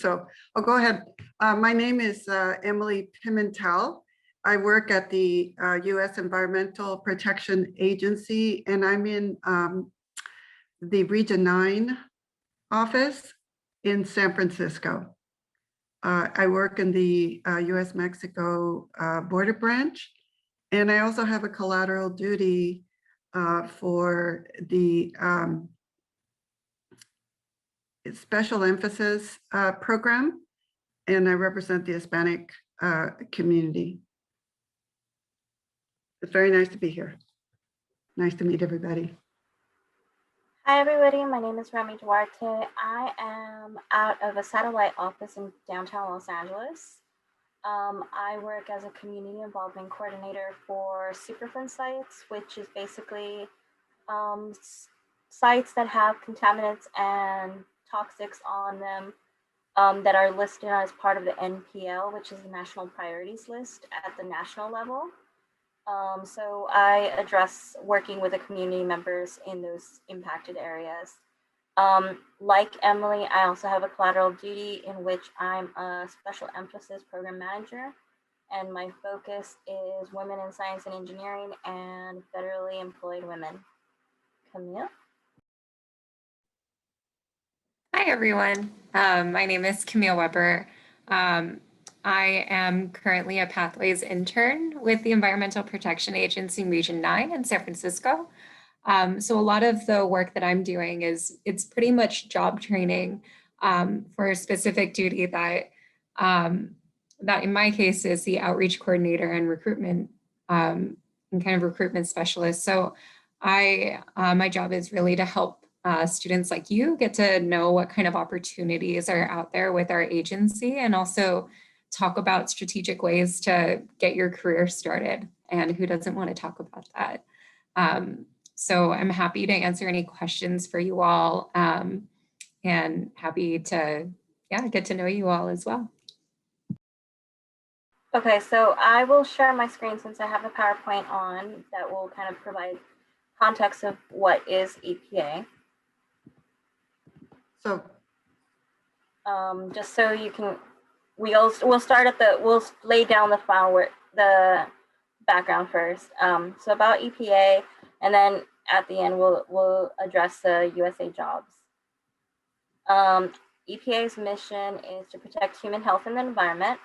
so I'll go ahead. My name is Emily Pimentel. I work at the U.S. Environmental Protection Agency, and I'm in the Region 9 office in San Francisco. I work in the U.S.-Mexico border branch, and I also have a collateral duty for the special emphasis program, and I represent the Hispanic community. It's very nice to be here. Nice to meet everybody. Hi, everybody. My name is Rami Duarte. I am out of a satellite office in downtown Los Angeles. I work as a community involvement coordinator for Superfund sites, which is basically sites that have contaminants and toxics on them that are listed as part of the NPL, which is the National Priorities List at the national level. So I address working with the community members in those impacted areas. Like Emily, I also have a collateral duty in which I'm a special emphasis program manager, and my focus is women in science and engineering and federally employed women. Camille? Hi, everyone. My name is Camille Weber. I am currently a Pathways intern with the Environmental Protection Agency in Region 9 in San Francisco. So a lot of the work that I'm doing it's pretty much job training for a specific duty that in my case is the outreach coordinator and recruitment and kind of recruitment specialist. So my job is really to help students like you get to know what kind of opportunities are out there with our agency, and also talk about strategic ways to get your career started. And who doesn't want to talk about that? So I'm happy to answer any questions for you all, and happy to get to know you all as well. Okay, so I will share my screen since I have a PowerPoint on that will kind of provide context of what is EPA. So just so you can, we'll lay down the background first. So about EPA, and then at the end we'll address the USA jobs. EPA's mission is to protect human health and the environment.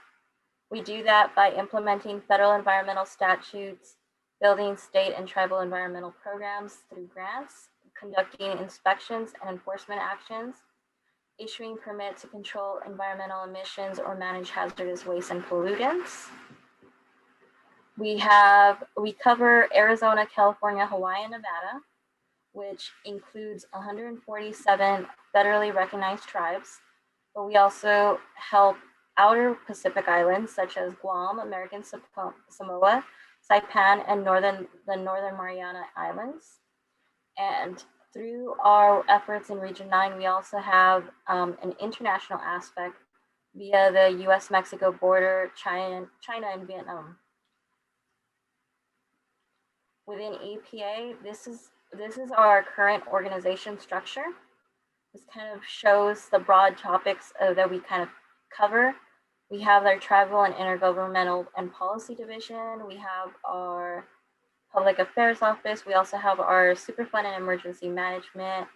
We do that by implementing federal environmental statutes, building state and tribal environmental programs through grants, conducting inspections and enforcement actions, issuing permits to control environmental emissions or manage hazardous waste and pollutants. We cover Arizona, California, Hawaii, and Nevada, which includes 147 federally recognized tribes, but we also help outer Pacific islands such as Guam, American Samoa, Saipan, and the Northern Mariana Islands. And through our efforts in Region 9, we also have an international aspect via the US-Mexico border, China and Vietnam. Within EPA, this is our current organization structure. This kind of shows the broad topics that we kind of cover. We have our Tribal and Intergovernmental and Policy Division. We have our Public Affairs Office. We also have our Superfund and Emergency Management,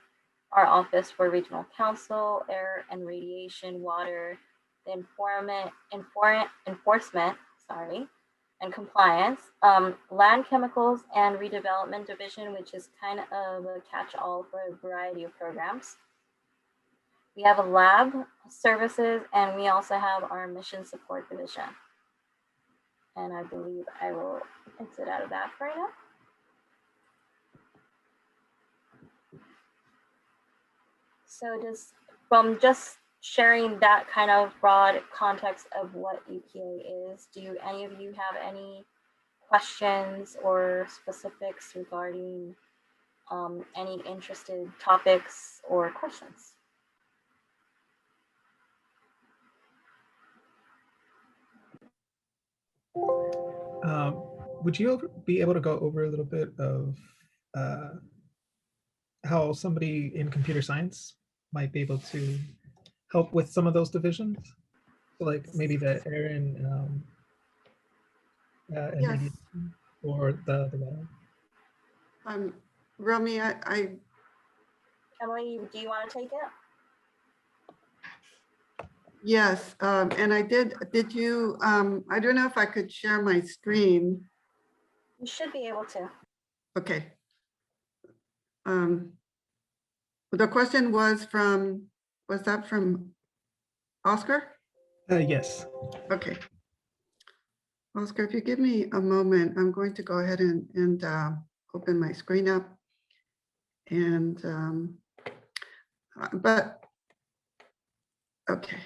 our Office for Regional Council, Air and Radiation, Water, the Enforcement, and Compliance, Land Chemicals and Redevelopment Division, which is kind of a catch-all for a variety of programs. We have a lab services, and we also have our Mission Support Division. And I believe I will exit out of that for right now. So just sharing that kind of broad context of what EPA is, do any of you have any questions or specifics regarding any interested topics or questions? Would you be able to go over a little bit of how somebody in computer science might be able to help with some of those divisions? So like maybe the air and Yes. radiation, or the water? Romy, Emily, do you want to take it? yes, and did you, I don't know if I could share my screen. You should be able to. Okay. The question was that from Oscar? Yes. Okay. Oscar, if you give me a moment, I'm going to go ahead and open my screen up. And, okay.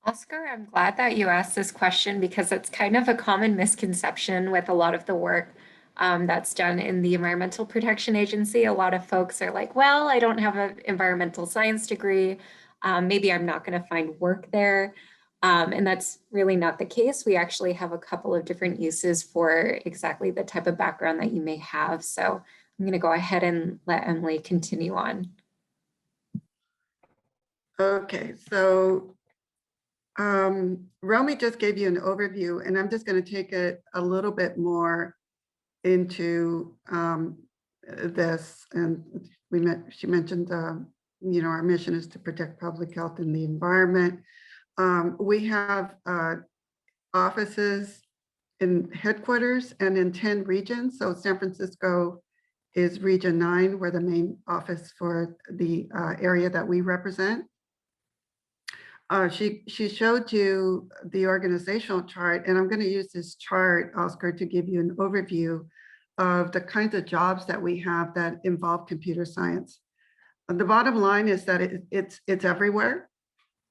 Oscar, I'm glad that you asked this question because it's kind of a common misconception with a lot of the work that's done in the Environmental Protection Agency. A lot of folks are like, well, I don't have an environmental science degree. Maybe I'm not going to find work there. And that's really not the case. We actually have a couple of different uses for exactly the type of background that you may have. So I'm going to go ahead and let Emily continue on. Okay, so Romy just gave you an overview, and I'm just going to take it a little bit more into this. And she mentioned, our mission is to protect public health and the environment. We have offices in headquarters and in 10 regions. So San Francisco is Region 9, we're the main office for the area that we represent. She showed you the organizational chart, and I'm going to use this chart, Oscar, to give you an overview of the kinds of jobs that we have that involve computer science. The bottom line is that it's everywhere.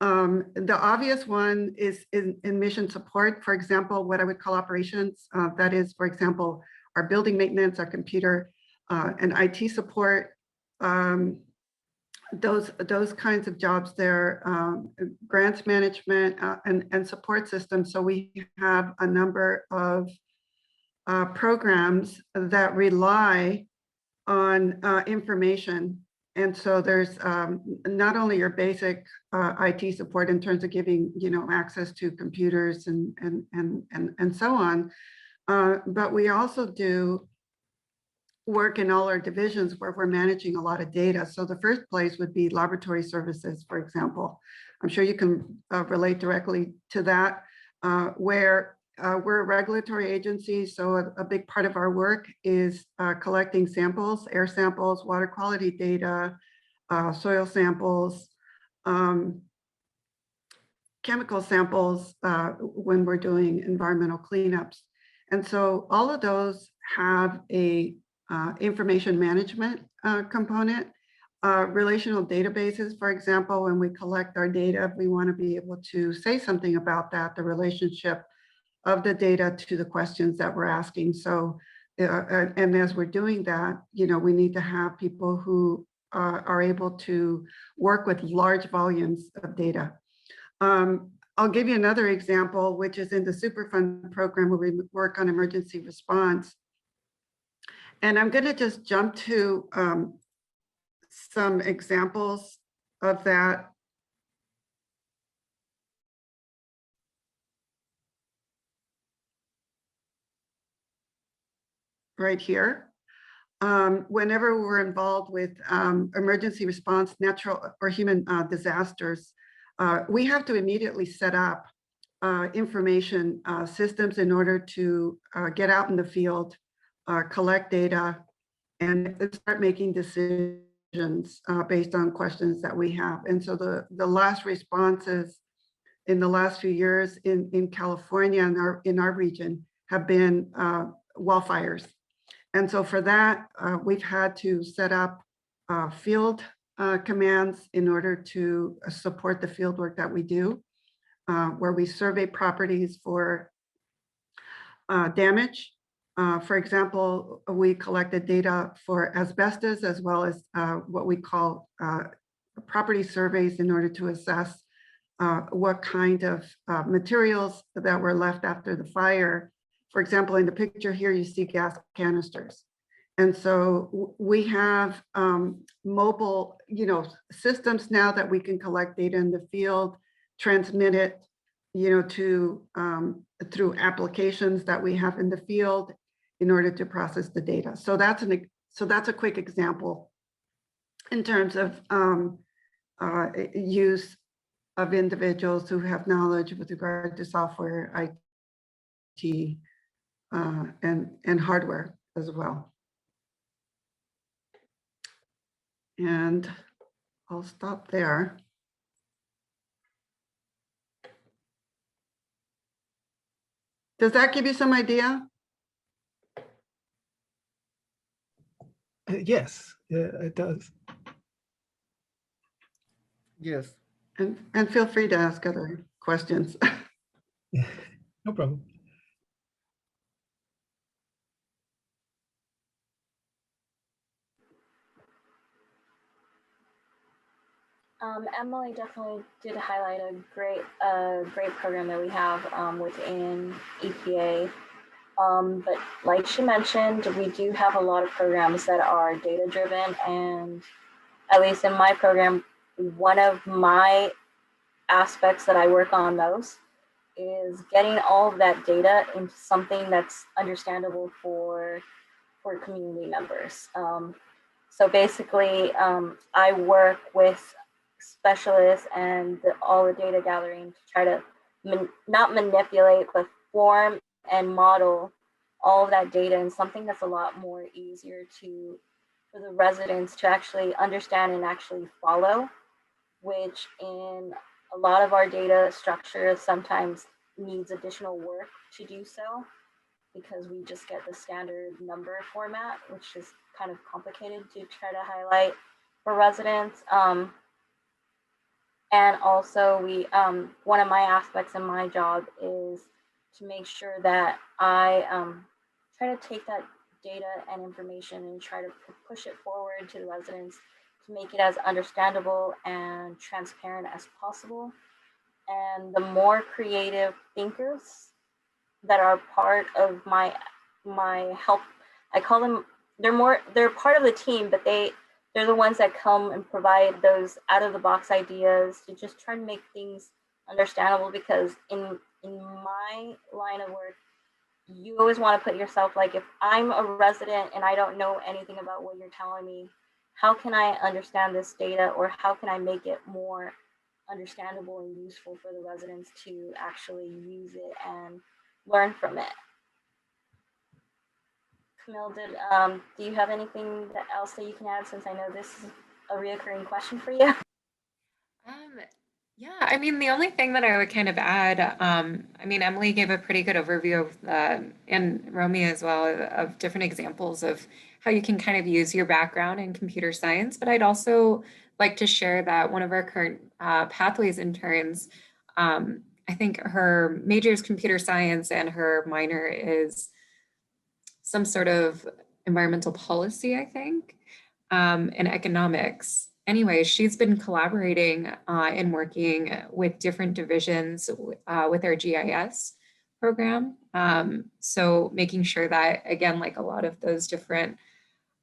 The obvious one is in mission support, for example, what I would call operations. That is, for example, our building maintenance, our computer and IT support. Those kinds of jobs there, grants management and support systems. So we have a number of programs that rely on information. And so there's not only your basic IT support in terms of giving, access to computers and so on, but we also do work in all our divisions where we're managing a lot of data. So the first place would be laboratory services, for example. I'm sure you can relate directly to that, where we're a regulatory agency. So a big part of our work is collecting samples, air samples, water quality data, soil samples, chemical samples when we're doing environmental cleanups. And so all of those have a information management component. Relational databases, for example, when we collect our data, we want to be able to say something about that, the relationship of the data to the questions that we're asking. So, and as we're doing that, we need to have people who are able to work with large volumes of data. I'll give you another example, which is in the Superfund program where we work on emergency response. And I'm going to just jump to some examples of that. Right here. Whenever we're involved with emergency response, natural or human disasters, we have to immediately set up information systems in order to get out in the field, collect data, and start making decisions based on questions that we have. And so the last responses in the last few years in California and in our region have been wildfires. And so for that, we've had to set up field commands in order to support the field work that we do, where we survey properties for damage. For example, we collected data for asbestos as well as what we call property surveys in order to assess what kind of materials that were left after the fire. For example, in the picture here, you see gas canisters. And so we have mobile, systems now that we can collect data in the field, transmit it, to through applications that we have in the field in order to process the data. So that's a quick example in terms of use of individuals who have knowledge with regard to software, IT, and hardware as well. And I'll stop there. Does that give you some idea? Yes, yeah, it does. Yes. And feel free to ask other questions. No problem. Emily definitely did highlight a great program that we have within EPA. But like she mentioned, we do have a lot of programs that are data driven, and at least in my program, one of my aspects that I work on most is getting all of that data into something that's understandable for community members. So basically, I work with specialists and all the data gathering to try to not manipulate, but form and model all of that data in something that's a lot more easier for the residents to actually understand and actually follow, which in a lot of our data structures sometimes needs additional work to do so, because we just get the standard number format, which is kind of complicated to try to highlight for residents. And also one of my aspects in my job is to make sure that I try to take that data and information and try to push it forward to the residents to make it as understandable and transparent as possible. And the more creative thinkers that are part of my help, I call them, they're part of the team, but they're the ones that come and provide those out of the box ideas to just try to make things understandable, because in my line of work, you always want to put yourself, like, if I'm a resident and I don't know anything about what you're telling me, how can I understand this data, or how can I make it more understandable and useful for the residents to actually use it and learn from it? Camille, do you have anything else that you can add, since I know this is a reoccurring question for you? Yeah, I mean, the only thing that I would kind of add, I mean, Emily gave a pretty good overview of, and Romy as well, of different examples of how you can kind of use your background in computer science. But I'd also like to share that one of our current Pathways interns, I think her major is computer science and her minor is some sort of environmental policy, I think, and economics. Anyway, she's been collaborating and working with different divisions with our GIS program. So making sure that, again, like a lot of those different,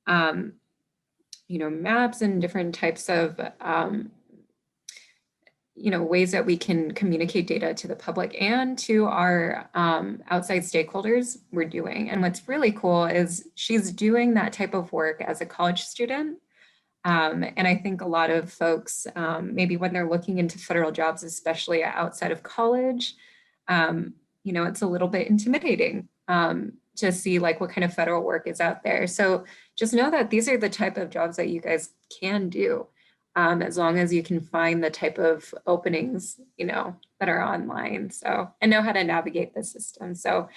maps and different types of, ways that we can communicate data to the public and to our outside stakeholders we're doing. And what's really cool is she's doing that type of work as a college student. And I think a lot of folks, maybe when they're looking into federal jobs, especially outside of college, it's a little bit intimidating to see like what kind of federal work is out there. So just know that these are the type of jobs that you guys can do, as long as you can find the type of openings, that are online. So, and know how to navigate the system. So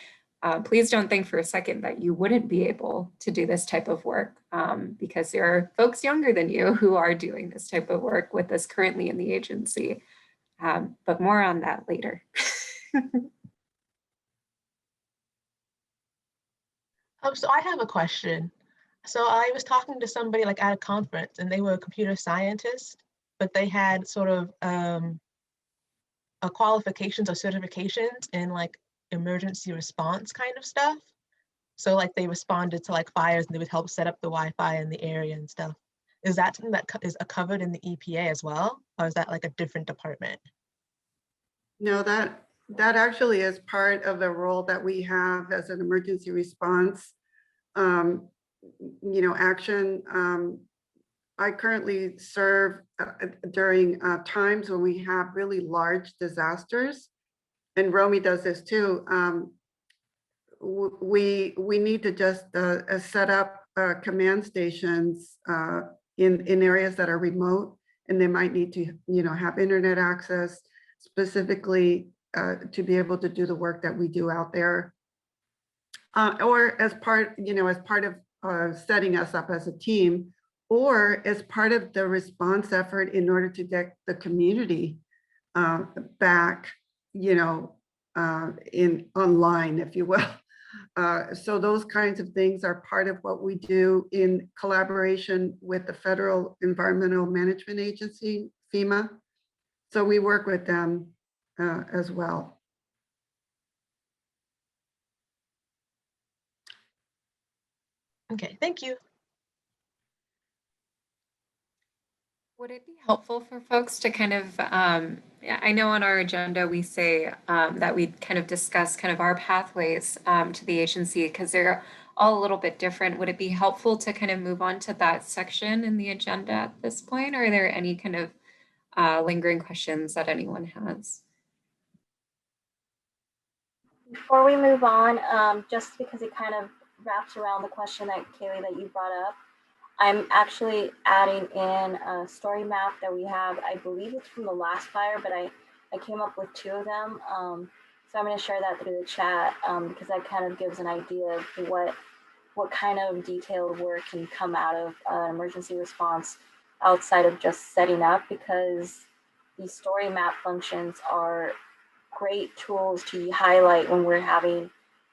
please don't think for a second that you wouldn't be able to do this type of work, because there are folks younger than you who are doing this type of work with us currently in the agency. But more on that later. So I have a question. So I was talking to somebody like at a conference, and they were a computer scientist, but they had sort of qualifications or certifications in like emergency response kind of stuff. So like they responded to like fires and they would help set up the Wi-Fi in the area and stuff. Is that something that is covered in the EPA as well? Or is that like a different department? No, that actually is part of the role that we have as an emergency response, action. I currently serve during times when we have really large disasters, and Romy does this too. We need to just set up command stations in areas that are remote, and they might need to have internet access specifically to be able to do the work that we do out there, or as part of setting us up as a team, or as part of the response effort in order to get the community back, in online, if you will. So those kinds of things are part of what we do in collaboration with the Federal Environmental Management Agency, FEMA. So we work with them as well. Okay, thank you. Would it be helpful for folks to kind of, I know on our agenda we say that we kind of discuss kind of our pathways to the agency because they're all a little bit different. Would it be helpful to kind of move on to that section in the agenda at this point? Or are there any kind of lingering questions that anyone has? Before we move on, just because it kind of wraps around the question that Kaylee that you brought up, I'm actually adding in a story map that we have. I believe it's from the last fire, but I came up with 2 of them. So I'm going to share that through the chat because that kind of gives an idea of what kind of detailed work can come out of emergency response outside of just setting up, because these story map functions are great tools to highlight when we're having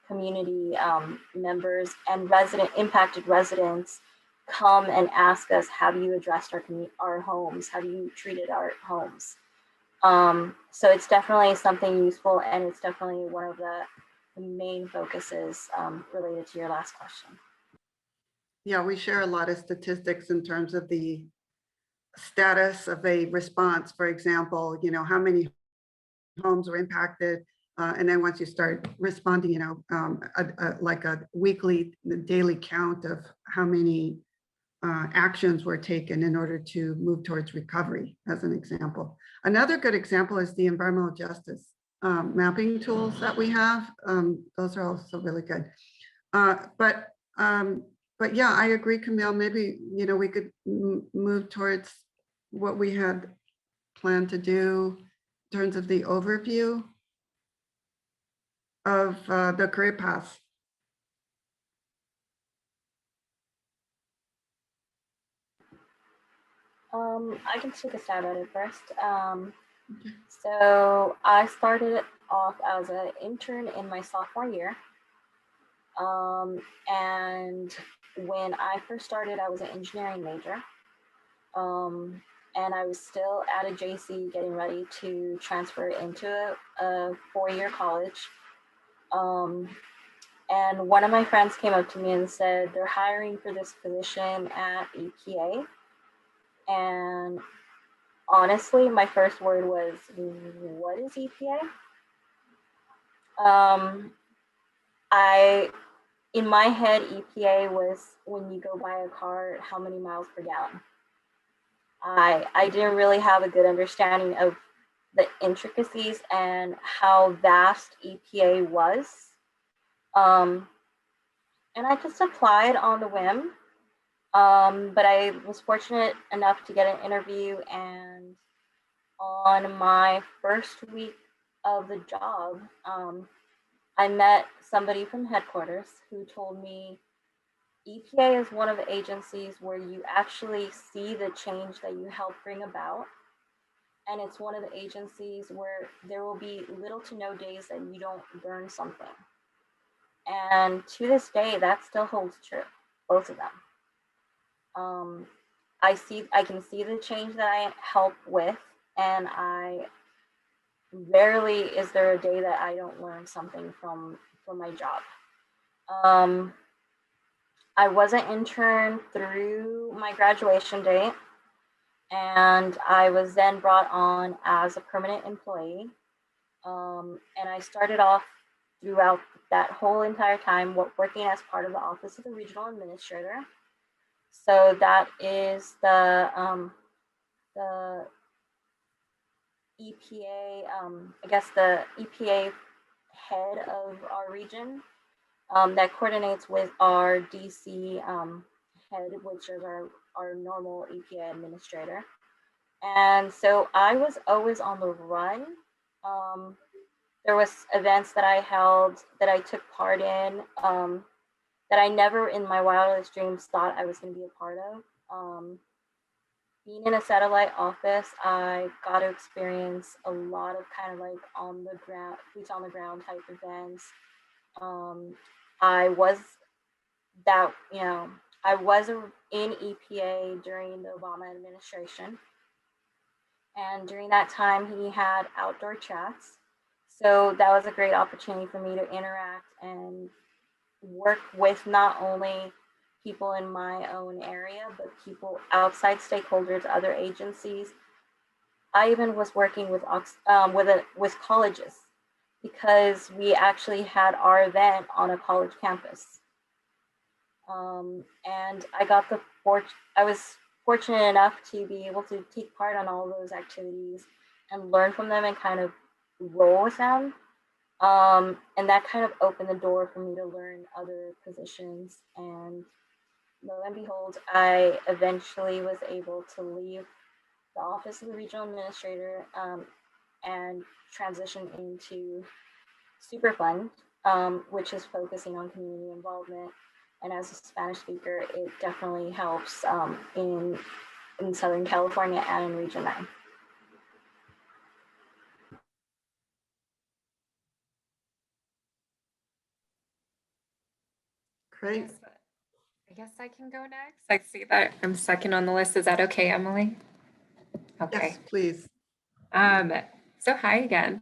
community members and impacted residents come and ask us, have you addressed our homes? Have you treated our homes? So it's definitely something useful, and it's definitely one of the main focuses related to your last question. Yeah, we share a lot of statistics in terms of the status of a response. For example, how many homes were impacted, and then once you start responding, like a weekly, daily count of how many actions were taken in order to move towards recovery, as an example. Another good example is the environmental justice mapping tools that we have. Those are also really good. But yeah, I agree, Camille. Maybe we could move towards what we had planned to do in terms of the overview of the career paths. I can take a stab at it first. So I started off as an intern in my sophomore year. And when I first started, I was an engineering major. And I was still at a JC getting ready to transfer into a 4-year college. And one of my friends came up to me and said, they're hiring for this position at EPA. And honestly, my first word was, what is EPA? In my head, EPA was when you go buy a car, how many miles per gallon. I didn't really have a good understanding of the intricacies and how vast EPA was. And I just applied on the whim. But I was fortunate enough to get an interview, and on my first week of the job, I met somebody from headquarters who told me EPA is one of the agencies where you actually see the change that you help bring about. And it's one of the agencies where there will be little to no days that you don't learn something. And to this day, that still holds true, both of them. I can see the change that I help with, and rarely is there a day that I don't learn something from my job. I was an intern through my graduation date, and I was then brought on as a permanent employee. And I started off throughout that whole entire time working as part of the Office of the Regional Administrator. So that is the EPA, I guess the EPA head of our region that coordinates with our DC head, which is our normal EPA administrator. And so I was always on the run. There was events that I held, that I took part in, that I never in my wildest dreams thought I was going to be a part of. Being in a satellite office, I got to experience a lot of kind of like on the ground, boots on the ground type events. I was in EPA during the Obama administration. And during that time, he had outdoor chats. So that was a great opportunity for me to interact and work with not only people in my own area, but people outside stakeholders, other agencies. I even was working with colleges, because we actually had our event on a college campus. And I was fortunate enough to be able to take part on all those activities and learn from them and kind of roll with them. And that kind of opened the door for me to learn other positions. And lo and behold, I eventually was able to leave the Office of the Regional Administrator and transition into Superfund, which is focusing on community involvement. And as a Spanish speaker, it definitely helps in Southern California and in Region 9. Great. I guess I can go next. I see that I'm second on the list. Is that okay, Emily? Okay. Yes, please. So hi again.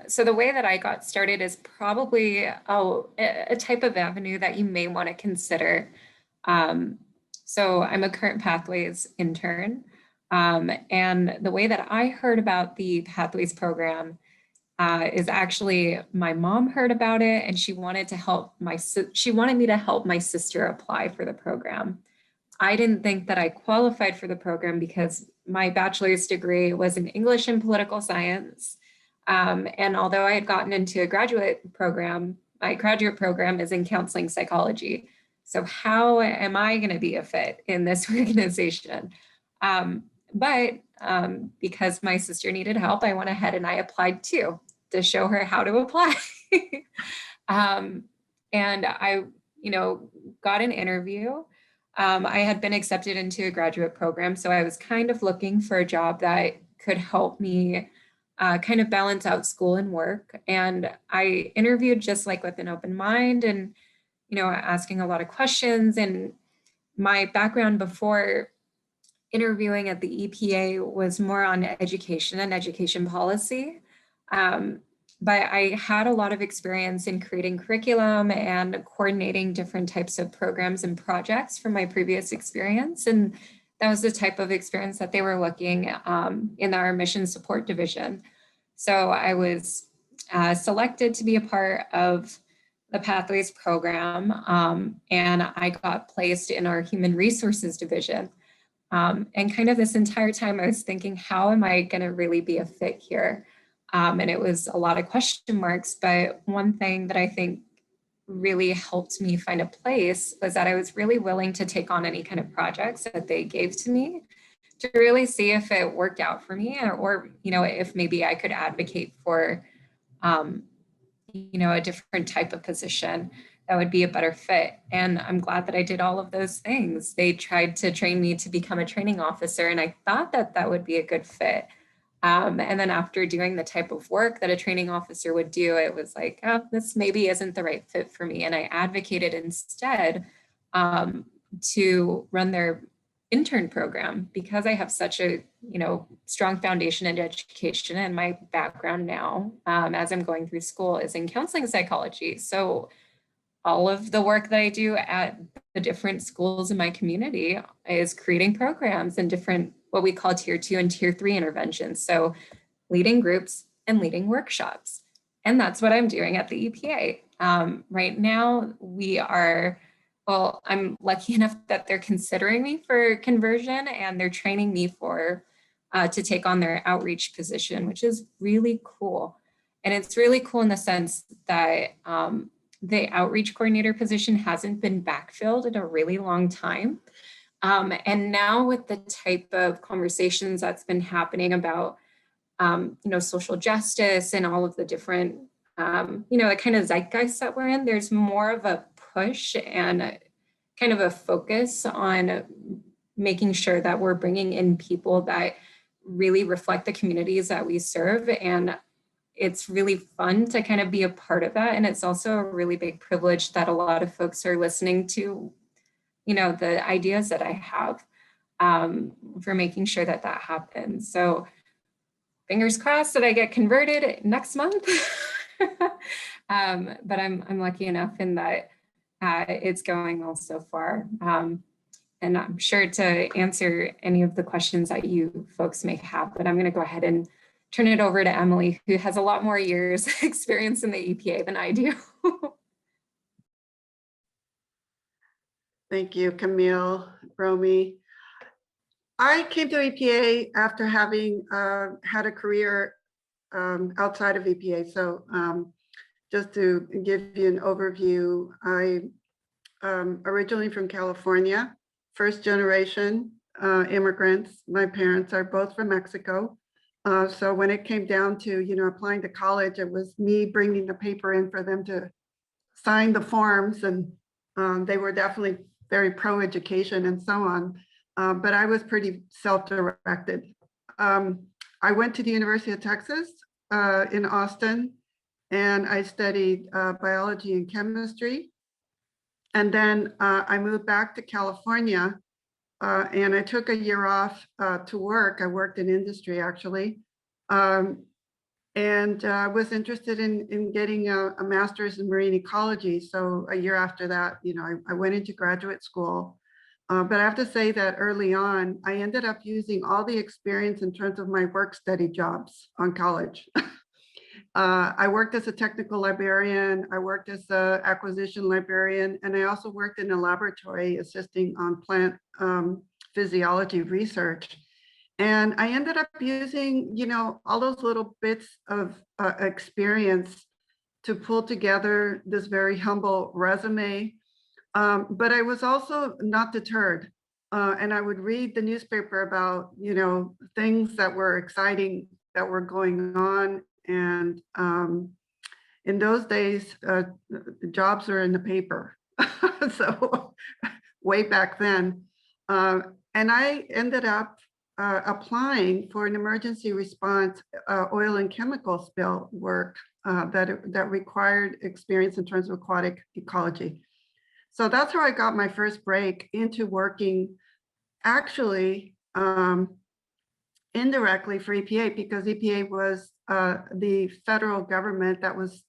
So the way that I got started is probably a type of avenue that you may want to consider. So I'm a current Pathways intern. And the way that I heard about the Pathways program is actually my mom heard about it, and she wanted me to help my sister apply for the program. I didn't think that I qualified for the program because my bachelor's degree was in English and political science. And although I had gotten into a graduate program, my graduate program is in counseling psychology. So how am I going to be a fit in this organization? But because my sister needed help, I went ahead and I applied too, to show her how to apply. And I, got an interview. I had been accepted into a graduate program, so I was kind of looking for a job that could help me kind of balance out school and work. And I interviewed just like with an open mind and, asking a lot of questions. And my background before interviewing at the EPA was more on education and education policy. But I had a lot of experience in creating curriculum and coordinating different types of programs and projects from my previous experience. And that was the type of experience that they were looking in our mission support division. So I was selected to be a part of the Pathways program, and I got placed in our human resources division. And kind of this entire time I was thinking, how am I going to really be a fit here? And it was a lot of question marks, but one thing that I think really helped me find a place was that I was really willing to take on any kind of projects that they gave to me to really see if it worked out for me, or if maybe I could advocate for, a different type of position that would be a better fit. And I'm glad that I did all of those things. They tried to train me to become a training officer, and I thought that that would be a good fit. And then after doing the type of work that a training officer would do, it was like, oh, this maybe isn't the right fit for me. And I advocated instead to run their intern program, because I have such a strong foundation in education, and my background now as I'm going through school is in counseling psychology. So all of the work that I do at the different schools in my community is creating programs and different, what we call tier 2 and tier 3 interventions. So leading groups and leading workshops. And that's what I'm doing at the EPA. Right now, we are, well, I'm lucky enough that they're considering me for conversion, and they're training me for to take on their outreach position, which is really cool. And it's really cool in the sense that the outreach coordinator position hasn't been backfilled in a really long time. And now with the type of conversations that's been happening about social justice and all of the different, the kind of zeitgeist that we're in, there's more of a push and kind of a focus on making sure that we're bringing in people that really reflect the communities that we serve. And it's really fun to kind of be a part of that. And it's also a really big privilege that a lot of folks are listening to, the ideas that I have for making sure that that happens. So fingers crossed that I get converted next month. But I'm lucky enough in that it's going well so far. And I'm sure to answer any of the questions that you folks may have, but I'm going to go ahead and turn it over to Emily, who has a lot more years experience in the EPA than I do. Thank you, Camille, Romy. I came to EPA after having had a career outside of EPA. So just to give you an overview, I originally from California, first generation immigrants. My parents are both from Mexico. So when it came down to, applying to college, it was me bringing the paper in for them to sign the forms, and they were definitely very pro-education and so on. But I was pretty self-directed. I went to the University of Texas in Austin, and I studied biology and chemistry. And then I moved back to California, and I took a year off to work. I worked in industry, actually, and was interested in getting a master's in marine ecology. So a year after that, I went into graduate school. But I have to say that early on, I ended up using all the experience in terms of my work study jobs on college. I worked as a technical librarian, I worked as an acquisition librarian, and I also worked in a laboratory assisting on plant physiology research. And I ended up using, all those little bits of experience to pull together this very humble resume. But I was also not deterred. And I would read the newspaper about, things that were exciting that were going on. And in those days, jobs were in the paper. So way back then. And I ended up applying for an emergency response oil and chemical spill work that required experience in terms of aquatic ecology. So that's how I got my first break into working actually indirectly for EPA, because EPA was the federal government that was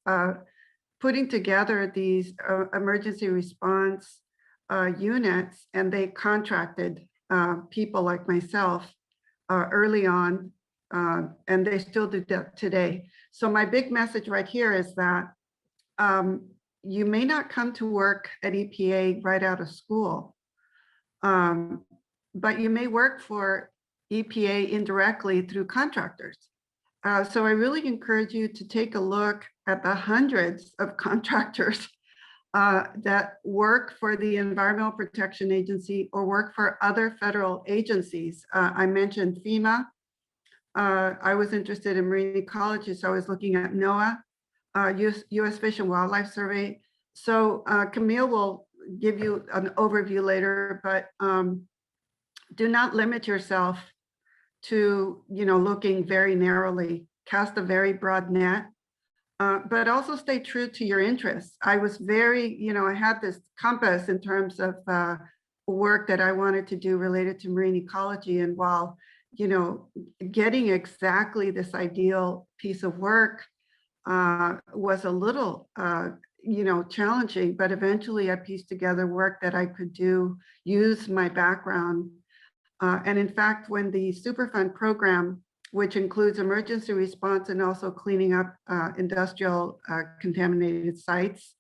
putting together these emergency response units, and they contracted people like myself early on, and they still do that today. So my big message right here is that you may not come to work at EPA right out of school, but you may work for EPA indirectly through contractors. So I really encourage you to take a look at the hundreds of contractors that work for the Environmental Protection Agency or work for other federal agencies. I mentioned FEMA. I was interested in marine ecology, so I was looking at NOAA, US Fish and Wildlife Survey. So Camille will give you an overview later, but do not limit yourself to looking very narrowly. Cast a very broad net, but also stay true to your interests. I was very, I had this compass in terms of work that I wanted to do related to marine ecology. And while, getting exactly this ideal piece of work was a little, challenging, but eventually I pieced together work that I could do, use my background. And in fact, when the Superfund program, which includes emergency response and also cleaning up industrial contaminated sites,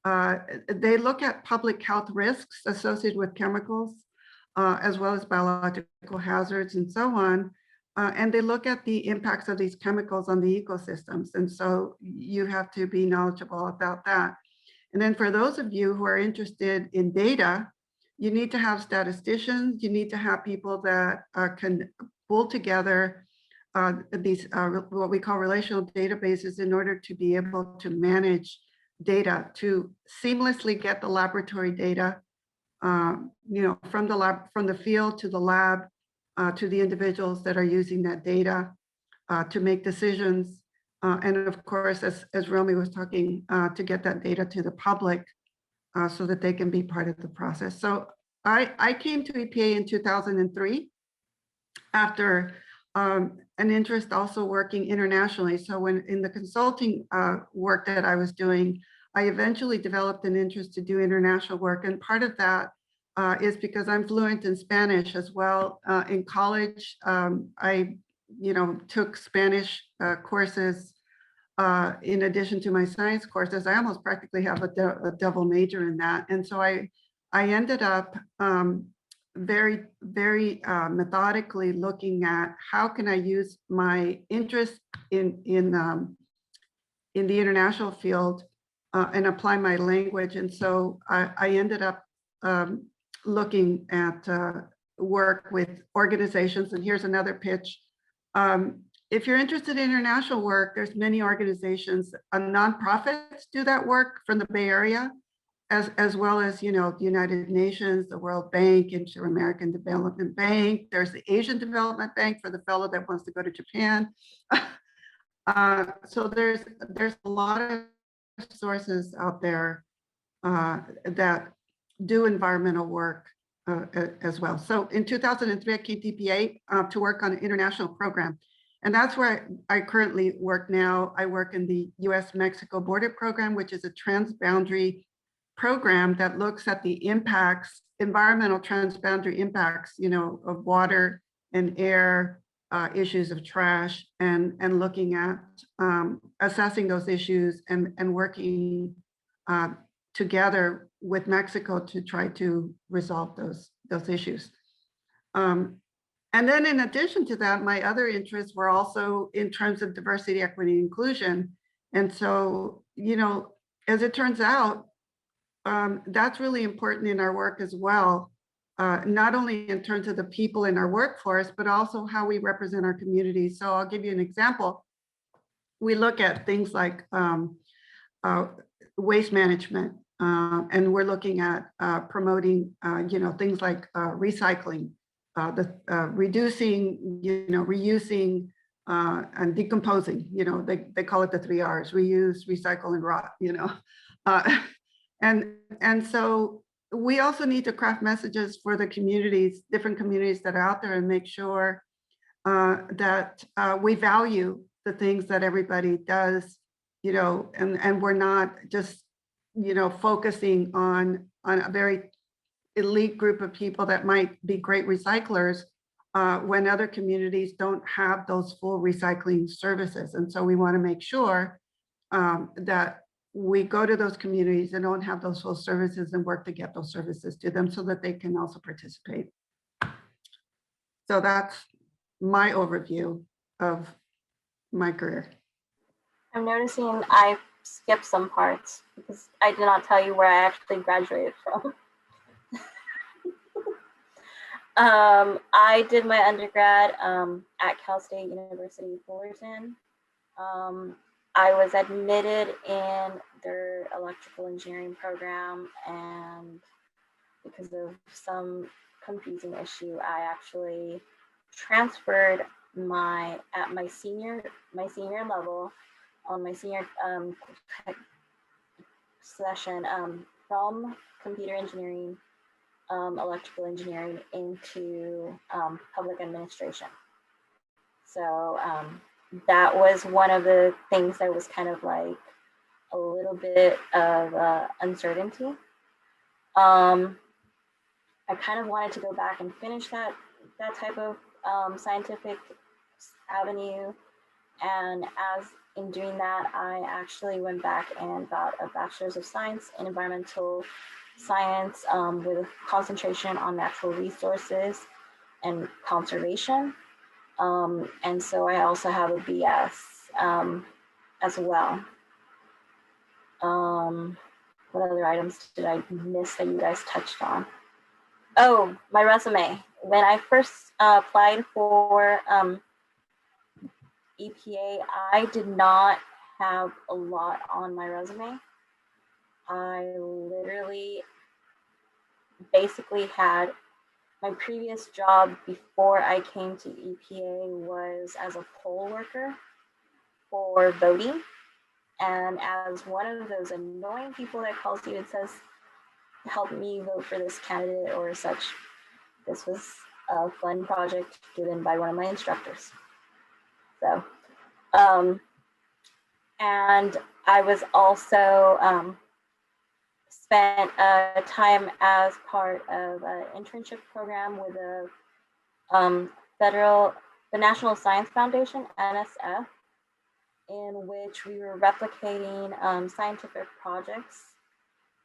they look at public health risks associated with chemicals, as well as biological hazards and so on. And they look at the impacts of these chemicals on the ecosystems. And so you have to be knowledgeable about that. And then for those of you who are interested in data, you need to have statisticians, you need to have people that can pull together these what we call relational databases in order to be able to manage data, to seamlessly get the laboratory data, from the lab, from the field to the lab, to the individuals that are using that data to make decisions. And of course, as Romy was talking, to get that data to the public so that they can be part of the process. So I came to EPA in 2003 after an interest also working internationally. So when in the consulting work that I was doing, I eventually developed an interest to do international work. And part of that is because I'm fluent in Spanish as well. In college, I took Spanish courses in addition to my science courses. I almost practically have a double major in that. And so I ended up very methodically looking at how can I use my interest in the international field and apply my language. And so I ended up looking at work with organizations. And here's another pitch. If you're interested in international work, there's many organizations, nonprofits do that work from the Bay Area, as well as, the United Nations, the World Bank, Inter-American Development Bank. There's the Asian Development Bank for the fellow that wants to go to Japan. So there's a lot of sources out there that do environmental work as well. So in 2003, I came to EPA to work on an international program. And that's where I currently work now. I work in the US-Mexico border program, which is a transboundary program that looks at the impacts, environmental transboundary impacts, of water and air, issues of trash, and looking at assessing those issues and working together with Mexico to try to resolve those issues. And then in addition to that, my other interests were also in terms of diversity, equity, and inclusion. And so, as it turns out, that's really important in our work as well, not only in terms of the people in our workforce, but also how we represent our communities. So I'll give you an example. We look at things like waste management, and we're looking at promoting, things like recycling, reducing, reusing, and decomposing. They call it the 3 R's: reuse, recycle, and rot. And so we also need to craft messages for the communities, different communities that are out there, and make sure that we value the things that everybody does, and we're not just, focusing on a very elite group of people that might be great recyclers when other communities don't have those full recycling services. And so we want to make sure that we go to those communities that don't have those full services and work to get those services to them so that they can also participate. So that's my overview of my career. I'm noticing I skipped some parts because I did not tell you where I actually graduated from. I did my undergrad at Cal State University, Fullerton. I was admitted in their electrical engineering program, and because of some confusing issue, I actually transferred at my senior level on my senior session from computer engineering, electrical engineering into public administration. So that was one of the things that was kind of like a little bit of uncertainty. I kind of wanted to go back and finish that type of scientific avenue. And as in doing that, I actually went back and got a bachelor's of science in environmental science with a concentration on natural resources and conservation. And so I also have a BS as well. What other items did I miss that you guys touched on? Oh, my resume. When I first applied for EPA, I did not have a lot on my resume. I literally basically had my previous job before I came to EPA was as a poll worker for voting. And as one of those annoying people that calls you and says, help me vote for this candidate or such, this was a fun project given by one of my instructors. So, and I was also spent time as part of an internship program with the National Science Foundation, NSF, in which we were replicating scientific projects.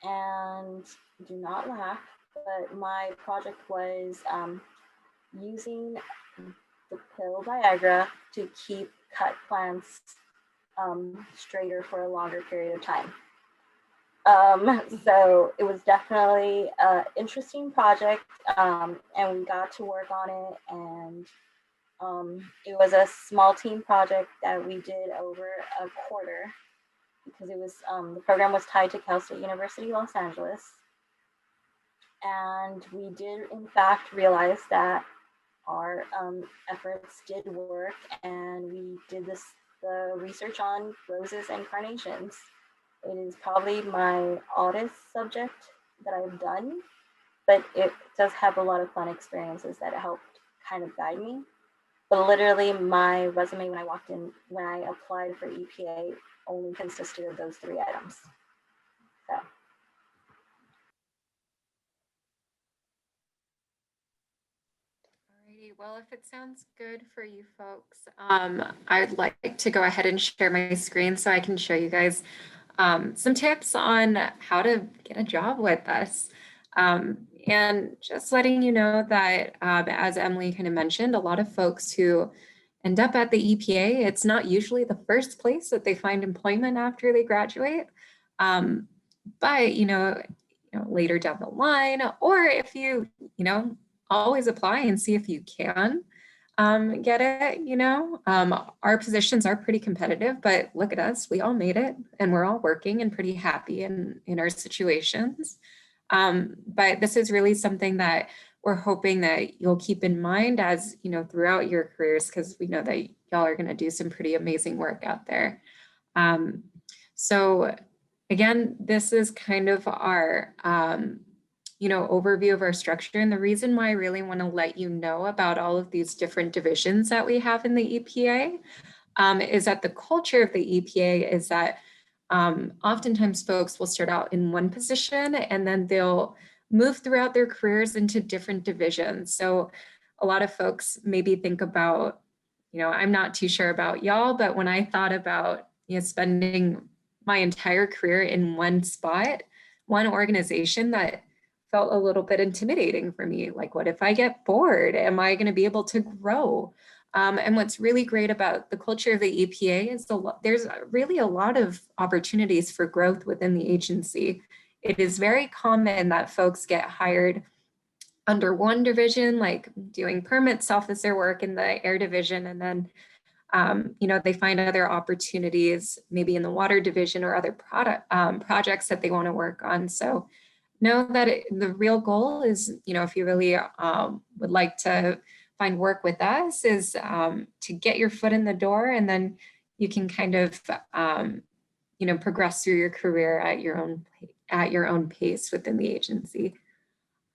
And do not laugh, but my project was using the pill Viagra to keep cut plants straighter for a longer period of time. So it was definitely an interesting project, and we got to work on it, and it was a small team project that we did over a quarter, because it was the program was tied to Cal State University, Los Angeles. And we did in fact realize that our efforts did work, and we did the research on roses and carnations. It is probably my oddest subject that I've done, but it does have a lot of fun experiences that helped kind of guide me. But literally my resume when I applied for EPA only consisted of those 3 items. So. Alrighty, well, if it sounds good for you folks, I'd like to go ahead and share my screen so I can show you guys some tips on how to get a job with us. And just letting you know that, as Emily kind of mentioned, a lot of folks who end up at the EPA, it's not usually the first place that they find employment after they graduate. But, later down the line, or if you always apply and see if you can get it, our positions are pretty competitive, but look at us, we all made it and we're all working and pretty happy in our situations. But this is really something that we're hoping that you'll keep in mind as, throughout your careers, because we know that y'all are going to do some pretty amazing work out there. So again, this is kind of our, overview of our structure. And the reason why I really want to let you know about all of these different divisions that we have in the EPA is that the culture of the EPA is that oftentimes folks will start out in one position and then they'll move throughout their careers into different divisions. So a lot of folks maybe think about, I'm not too sure about y'all, but when I thought about spending my entire career in one spot, one organization, that felt a little bit intimidating for me. Like, what if I get bored? Am I going to be able to grow? And what's really great about the culture of the EPA is there's really a lot of opportunities for growth within the agency. It is very common that folks get hired under one division, like doing permits officer work in the air division, and then they find other opportunities, maybe in the water division or other projects that they want to work on. So know that the real goal is, if you really would like to find work with us, is to get your foot in the door, and then you can kind of, progress through your career at your own pace within the agency.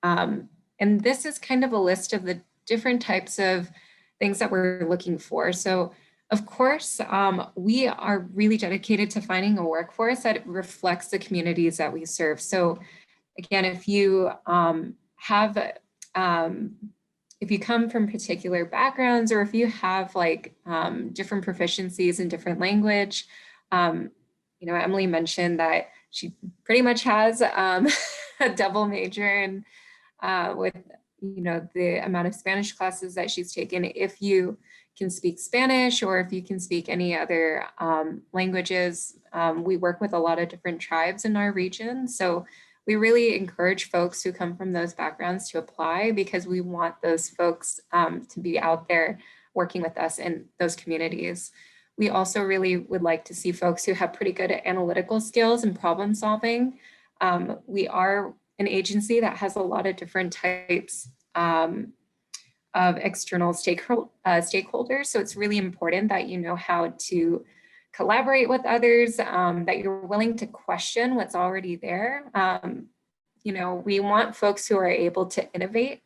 And this is kind of a list of the different types of things that we're looking for. So Of course, we are really dedicated to finding a workforce that reflects the communities that we serve. So again, if you if you come from particular backgrounds, or if you have like different proficiencies in different language, you know, Emily mentioned that she pretty much has a double major in with, you know, the amount of Spanish classes that she's taken. If you can speak Spanish, or if you can speak any other languages, we work with a lot of different tribes in our region. So we really encourage folks who come from those backgrounds to apply, because we want those folks to be out there working with us in those communities. We also really would like to see folks who have pretty good analytical skills and problem solving. We are an agency that has a lot of different types of external stakeholders. So it's really important that you know how to collaborate with others, that you're willing to question what's already there. You know, we want folks who are able to innovate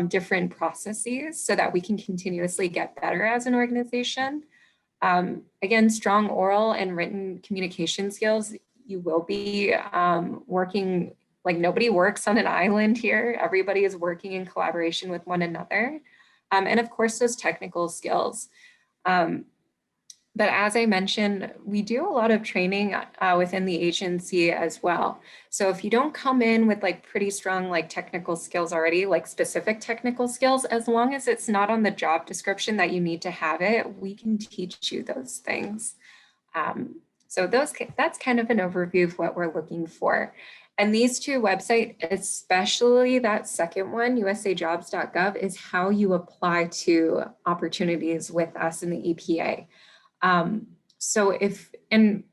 different processes so that we can continuously get better as an organization. Again, strong oral and written communication skills. You will be working, like nobody works on an island here. Everybody is working in collaboration with one another. And of course, those technical skills. But as I mentioned, we do a lot of training within the agency as well. So if you don't come in with like pretty strong like technical skills already, like specific technical skills, as long as it's not on the job description that you need to have it, we can teach you those things. So that's kind of an overview of what we're looking for. And these two websites, especially that second one, usajobs.gov, is how you apply to opportunities with us in the EPA. And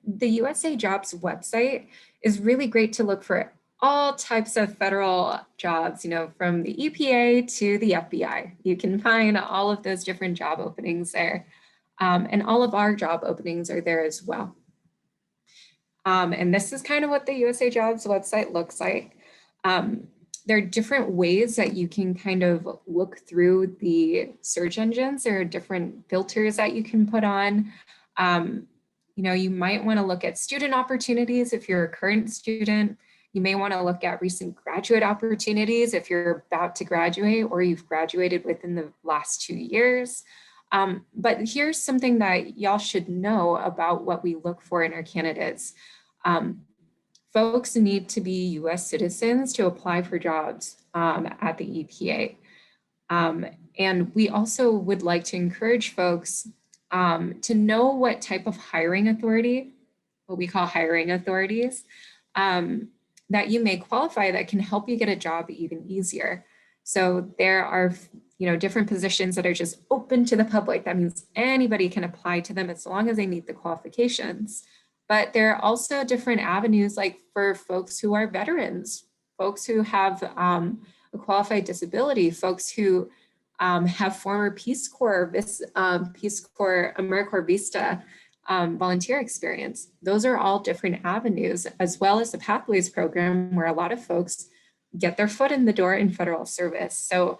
the USA Jobs website is really great to look for all types of federal jobs, you know, from the EPA to the FBI. You can find all of those different job openings there. And all of our job openings are there as well. And this is kind of what the USA Jobs website looks like. There are different ways that you can kind of look through the search engines. There are different filters that you can put on. You know, you might want to look at student opportunities if you're a current student. You may want to look at recent graduate opportunities if you're about to graduate or you've graduated within the last 2 years. But here's something that y'all should know about what we look for in our candidates. Folks need to be US citizens to apply for jobs at the EPA. And we also would like to encourage folks to know what type of hiring authority, what we call hiring authorities, that you may qualify that can help you get a job even easier. So there are, you know, different positions that are just open to the public. That means anybody can apply to them as long as they meet the qualifications. But there are also different avenues, like for folks who are veterans, folks who have a qualified disability, folks who have former Peace Corps, AmeriCorps Vista volunteer experience. Those are all different avenues, as well as the Pathways program, where a lot of folks get their foot in the door in federal service. So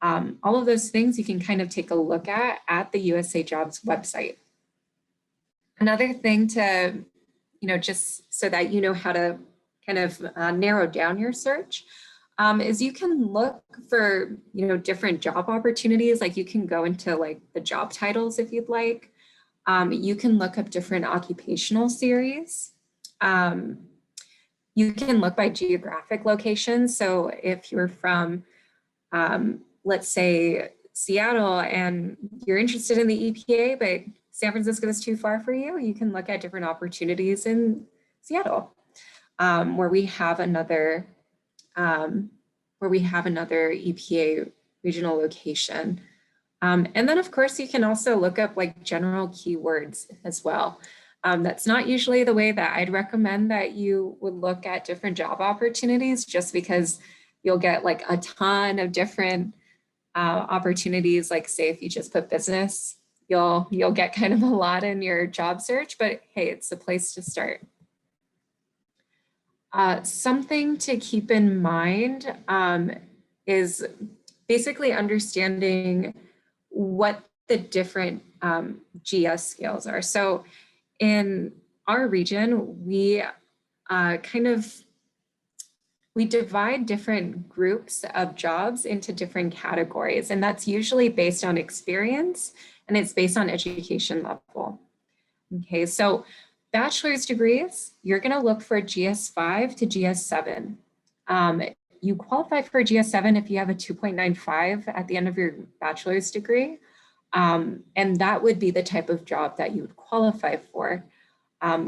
all of those things you can kind of take a look at the USA Jobs website. Another thing to, you know, just so that you know how to kind of narrow down your search is you can look for, you know, different job opportunities. Like you can go into like the job titles if you'd like. You can look up different occupational series. You can look by geographic location. So if you're from, let's say, Seattle and you're interested in the EPA, but San Francisco is too far for you, you can look at different opportunities in Seattle, where we have another EPA regional location. And then of course, you can also look up like general keywords as well. That's not usually the way that I'd recommend that you would look at different job opportunities, just because you'll get like a ton of different opportunities. Like say, if you just put business, you'll get kind of a lot in your job search, but hey, it's a place to start. Something to keep in mind is basically understanding what the different GS scales are. So in our region, we we divide different groups of jobs into different categories, and that's usually based on experience and it's based on education level. Okay, so bachelor's degrees, you're gonna look for GS5 to GS7. You qualify for GS7 if you have a 2.95 at the end of your bachelor's degree. And that would be the type of job that you would qualify for.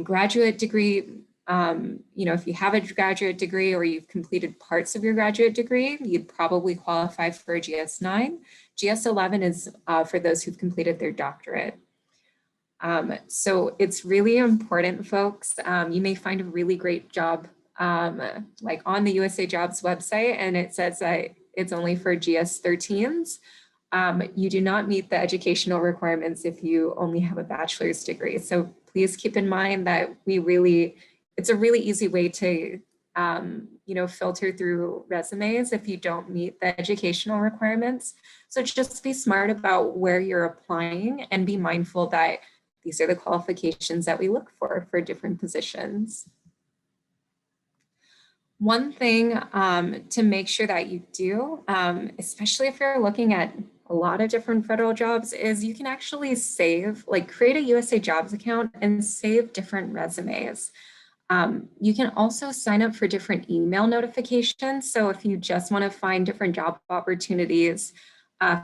Graduate degree, if you have a graduate degree or you've completed parts of your graduate degree, you'd probably qualify for a GS9. GS11 is for those who've completed their doctorate. So it's really important, folks. You may find a really great job like on the USA Jobs website, and it says that it's only for GS13s. You do not meet the educational requirements if you only have a bachelor's degree. So please keep in mind that it's a really easy way to, filter through resumes if you don't meet the educational requirements. So just be smart about where you're applying and be mindful that these are the qualifications that we look for different positions. One thing to make sure that you do, especially if you're looking at a lot of different federal jobs, is you can actually create a USA Jobs account and save different resumes. You can also sign up for different email notifications. So if you just want to find different job opportunities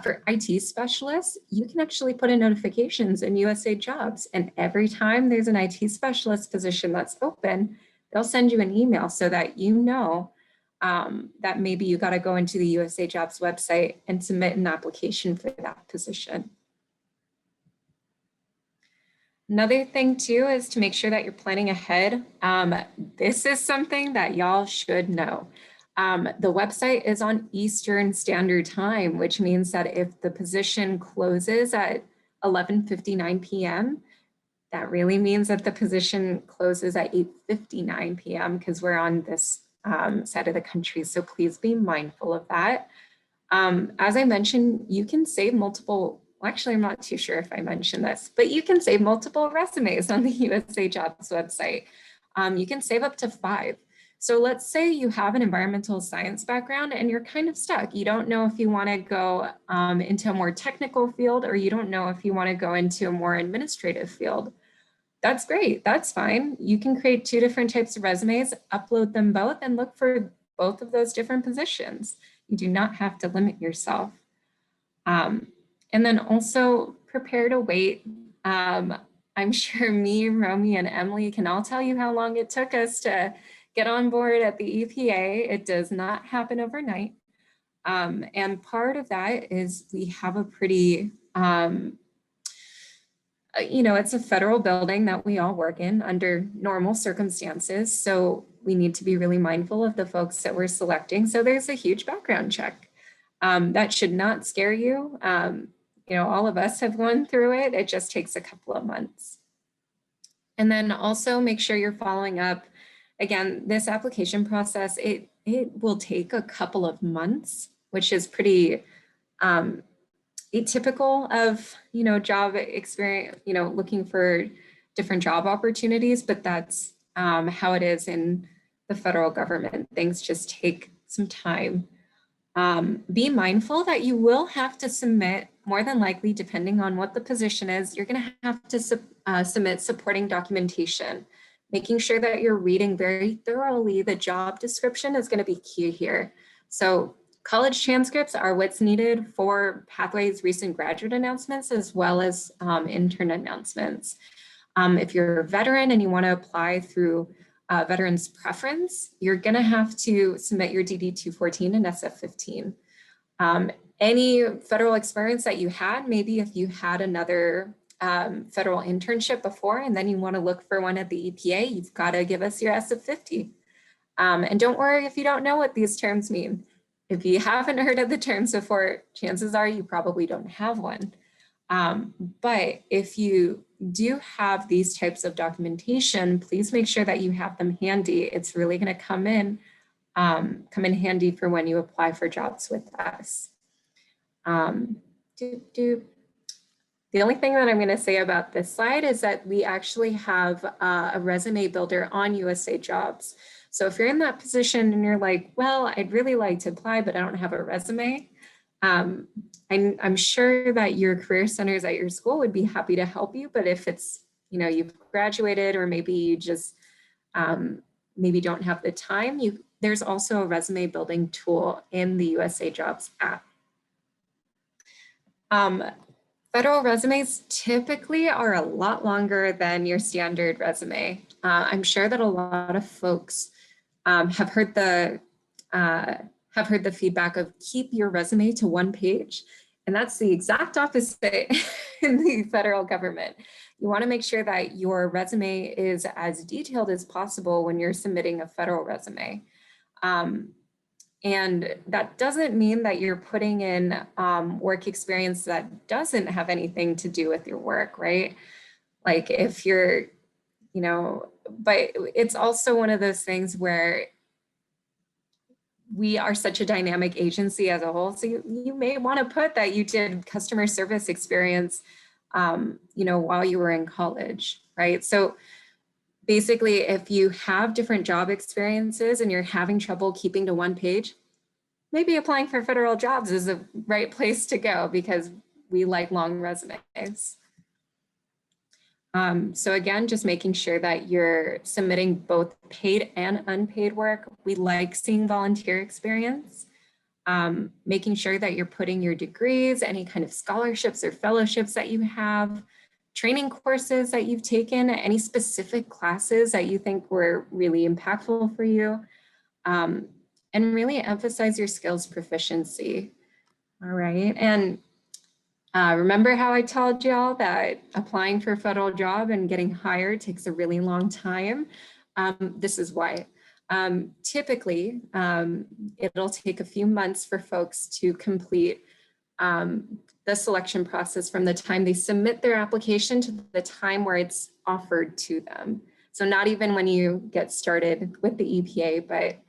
for IT specialists, you can actually put in notifications in USA Jobs. And every time there's an IT specialist position that's open, they'll send you an email so that you know that maybe you got to go into the USA Jobs website and submit an application for that position. Another thing too is to make sure that you're planning ahead. This is something that y'all should know. The website is on Eastern Standard Time, which means that if the position closes at 11:59 p.m., that really means that the position closes at 8:59 p.m. because we're on this side of the country. So please be mindful of that. As I mentioned, you can save multiple, well, actually, I'm not too sure if I mentioned this, but you can save multiple resumes on the USA Jobs website. You can save up to 5. So let's say you have an environmental science background and you're kind of stuck. You don't know if you want to go into a more technical field, or you don't know if you want to go into a more administrative field. That's great. That's fine. You can create 2 different types of resumes, upload them both, and look for both of those different positions. You do not have to limit yourself. And then also prepare to wait. I'm sure me, Romy, and Emily can all tell you how long it took us to get on board at the EPA. It does not happen overnight. And part of that is we have a pretty, it's a federal building that we all work in under normal circumstances. So we need to be really mindful of the folks that we're selecting. So there's a huge background check. That should not scare you. All of us have gone through it. It just takes a couple of months. And then also make sure you're following up. Again, this application process, it will take a couple of months, which is pretty atypical of, job experience, looking for different job opportunities, but that's how it is in the federal government. Things just take some time. Be mindful that you will have to submit, more than likely, depending on what the position is, you're going to have to submit supporting documentation. Making sure that you're reading very thoroughly the job description is going to be key here. So college transcripts are what's needed for Pathways' recent graduate announcements, as well as intern announcements. If you're a veteran and you want to apply through Veterans Preference, you're going to have to submit your DD-214 and SF-15. Any federal experience that you had, maybe if you had another federal internship before and then you want to look for one at the EPA, you've got to give us your SF-50. And don't worry if you don't know what these terms mean. If you haven't heard of the terms before, chances are you probably don't have one. But if you do have these types of documentation, please make sure that you have them handy. It's really going to come in handy for when you apply for jobs with us. The only thing that I'm going to say about this slide is that we actually have a resume builder on USA Jobs. So if you're in that position and you're like, well, I'd really like to apply, but I don't have a resume, I'm sure that your career centers at your school would be happy to help you. But if it's, you know, you've graduated or maybe you just maybe don't have the time, there's also a resume building tool in the USA Jobs app. Federal resumes typically are a lot longer than your standard resume. I'm sure that a lot of folks have heard the feedback of keep your resume to 1 page. And that's the exact opposite in the federal government. You want to make sure that your resume is as detailed as possible when you're submitting a federal resume. And that doesn't mean that you're putting in work experience that doesn't have anything to do with your work, right? Like if you're, you know, but it's also one of those things where we are such a dynamic agency as a whole. So you may want to put that you did customer service experience, you know, while you were in college, right? So basically, if you have different job experiences and you're having trouble keeping to 1 page, maybe applying for federal jobs is the right place to go because we like long resumes. So again, just making sure that you're submitting both paid and unpaid work. We like seeing volunteer experience. Making sure that you're putting your degrees, any kind of scholarships or fellowships that you have, training courses that you've taken, any specific classes that you think were really impactful for you, and really emphasize your skills proficiency. All right, and remember how I told y'all that applying for a federal job and getting hired takes a really long time? This is why. Typically, it'll take a few months for folks to complete the selection process from the time they submit their application to the time where it's offered to them. So not even when you get started with the EPA, but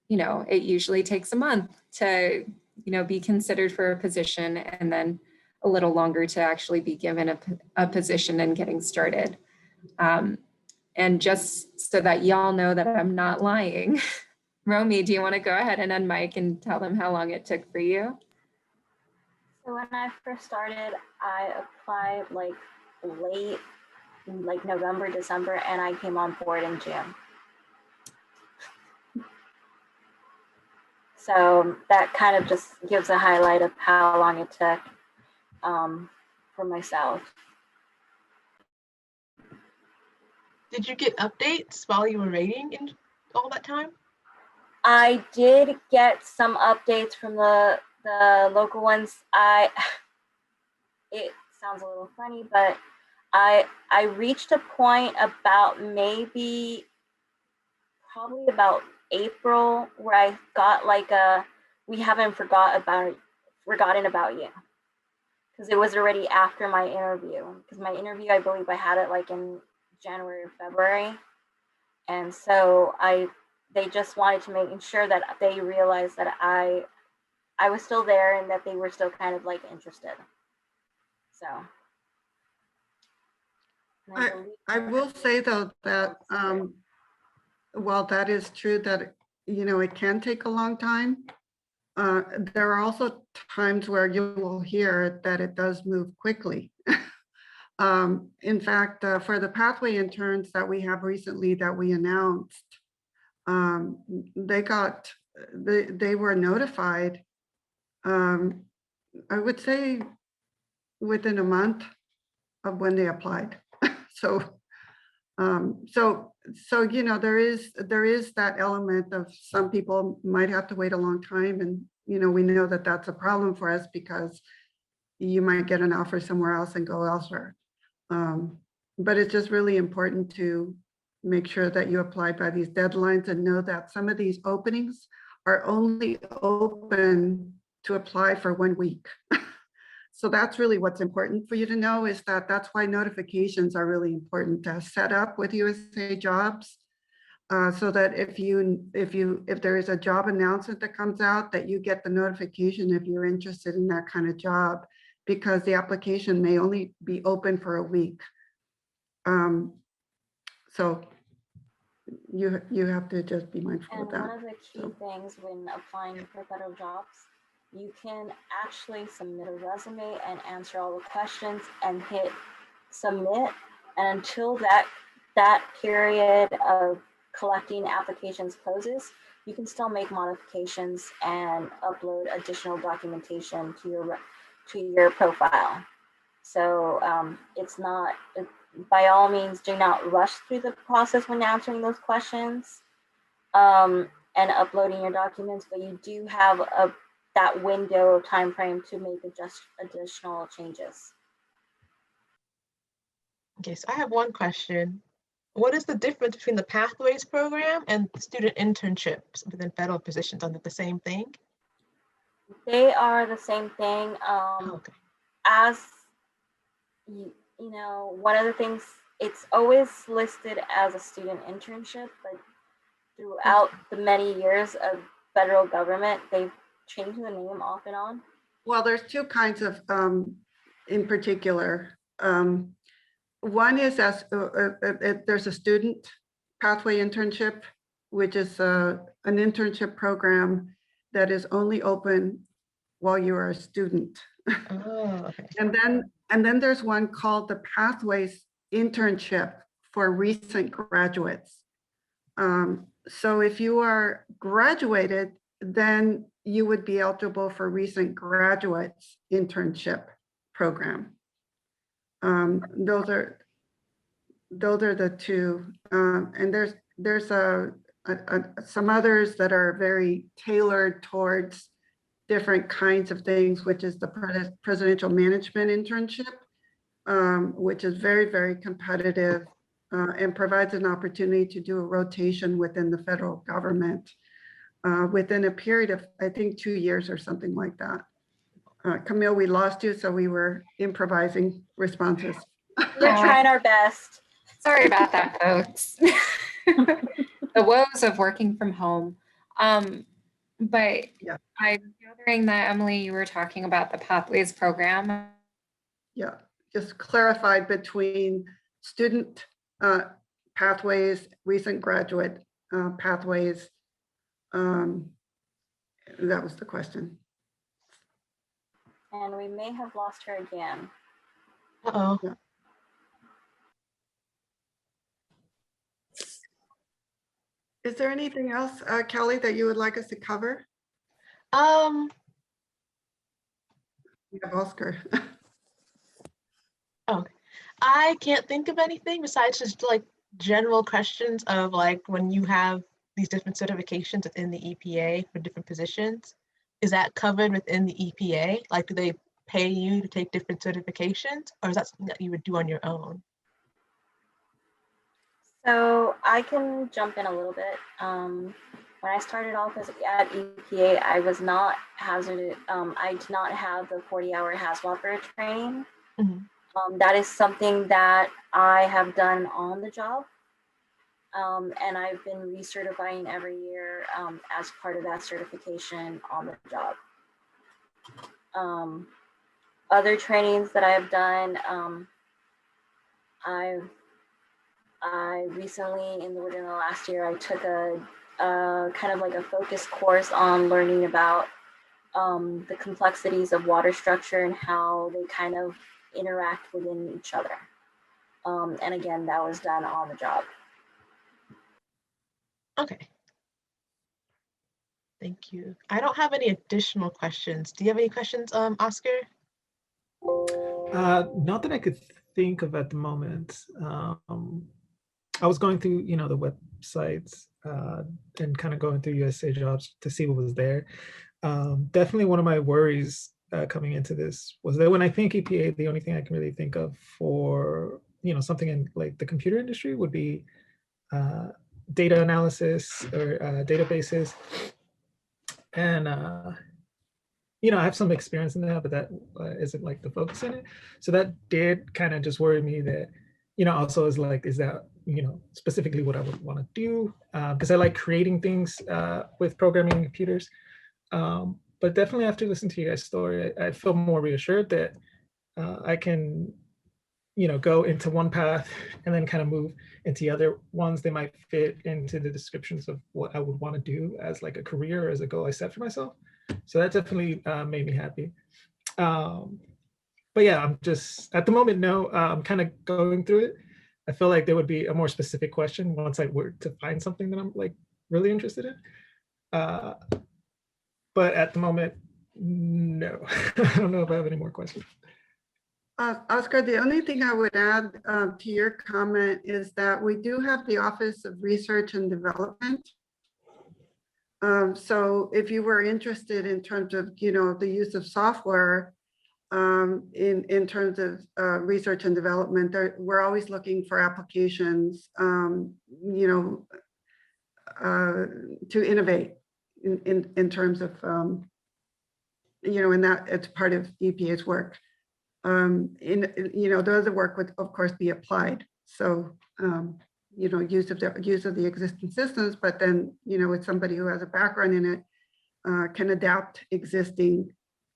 you know, it usually takes a month to, you know, be considered for a position and then a little longer to actually be given a position and getting started. And just so that y'all know that I'm not lying, Romy, do you want to go ahead and unmic and tell them how long it took for you? So when I first started, I applied like late, like November, December, and I came on board in June. So that kind of just gives a highlight of how long it took for myself. Did you get updates while you were waiting in all that time? I did get some updates from the local ones. It sounds a little funny, but I reached a point about probably about April where I got like we haven't forgotten about you, because it was already after my interview, because my interview, I believe I had it like in January or February. And so they just wanted to make sure that they realized that I was still there and that they were still kind of like interested. So. I will say though that while that is true that, you know, it can take a long time, there are also times where you will hear that it does move quickly. In fact, for the pathway interns that we have recently that we announced, they were notified, I would say within a month of when they applied. So you know, there is that element of some people might have to wait a long time, and you know, we know that that's a problem for us because you might get an offer somewhere else and go elsewhere. But it's just really important to make sure that you apply by these deadlines and know that some of these openings are only open to apply for 1 week. So that's really what's important for you to know, is that that's why notifications are really important to set up with USA Jobs, so that if there is a job announcement that comes out, that you get the notification if you're interested in that kind of job, because the application may only be open for a week. So you have to just be mindful And of that. one of the key things when applying for federal jobs, you can actually submit a resume and answer all the questions and hit submit. And until that period of collecting applications closes, you can still make modifications and upload additional documentation to your profile. So it's not, by all means, do not rush through the process when answering those questions and uploading your documents, but you do have that window of time frame to make additional changes. Okay, so I have one question. What is the difference between the Pathways program and student internships within federal positions? Are they the same thing? They are the same thing. Okay. As you know, one of the things, it's always listed as a student internship, but throughout the many years of federal government, they've changed the name off and on. Well, there's two kinds of, in particular. One is there's a student pathway internship, which is an internship program that is only open while you are a student. Oh, okay. And then there's one called the Pathways internship for recent graduates. So if you are graduated, then you would be eligible for recent graduates internship program. Those are the two. And there's some others that are very tailored towards different kinds of things, which is the presidential management internship, which is very, very competitive and provides an opportunity to do a rotation within the federal government within a period of, I think, 2 years or something like that. Camille, we lost you, so we were improvising responses. We're trying our best. Sorry about that, folks. The woes of working from home. But Yeah. I'm gathering that, Emily, you were talking about the Pathways program. Yeah, just clarified between student pathways, recent graduate pathways. That was the question. And we may have lost her again. Uh-oh. Yeah. Is there anything else, Kelly, that you would like us to cover? We have Oscar. I can't think of anything besides just like general questions of like when you have these different certifications within the EPA for different positions. Is that covered within the EPA? Like, do they pay you to take different certifications, or is that something that you would do on your own? So I can jump in a little bit. When I started off at EPA, I was not hazardous. I did not have the 40-hour HAZWOPER training. Mm-hmm. That is something that I have done on the job. And I've been recertifying every year as part of that certification on the job. Other trainings that I have done, I recently, within the last year, I took a kind of like a focus course on learning about the complexities of water structure and how they kind of interact within each other. And again, that was done on the job. Okay. Thank you. I don't have any additional questions. Do you have any questions, Oscar? Not that I could think of at the moment. I was going through, the websites and kind of going through USA Jobs to see what was there. Definitely one of my worries coming into this was that when I think EPA, the only thing I can really think of for, something in like the computer industry would be data analysis or databases. And, I have some experience in that, but that isn't like the focus in it. So that did kind of just worry me that, also is like, is that, specifically what I would want to do? Because I like creating things with programming and computers. But definitely after listening to your guys' story, I feel more reassured that, I can, go into one path and then kind of move into the other ones. They might fit into the descriptions of what I would want to do as like a career or as a goal I set for myself. So that definitely made me happy. But yeah, I'm just at the moment, no, I'm kind of going through it. I feel like there would be a more specific question once I were to find something that I'm like really interested in. But at the moment, no. I don't know if I have any more questions. Oscar, the only thing I would add to your comment is that we do have the Office of Research and Development. So if you were interested in terms of, the use of software in terms of research and development, we're always looking for applications, to innovate in terms of, and that it's part of EPA's work. Those work would of course be applied. So, use of the existing systems, but then, with somebody who has a background in it, can adapt existing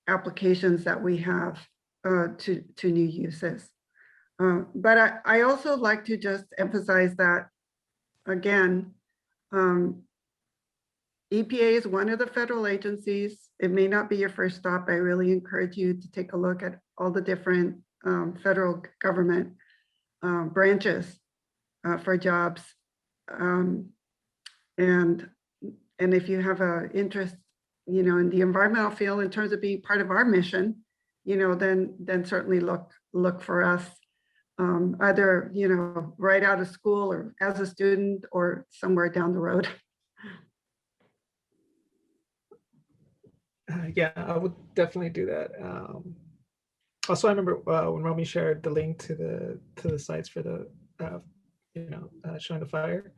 applications that we have to new uses. But I also like to just emphasize that, again, EPA is one of the federal agencies. It may not be your first stop. I really encourage you to take a look at all the different federal government branches for jobs. And if you have an interest, in the environmental field in terms of being part of our mission, then certainly look for us, either, right out of school or as a student or somewhere down the road. Yeah, I would definitely do that. Also, I remember when Romy shared the link to the sites for the, showing the fire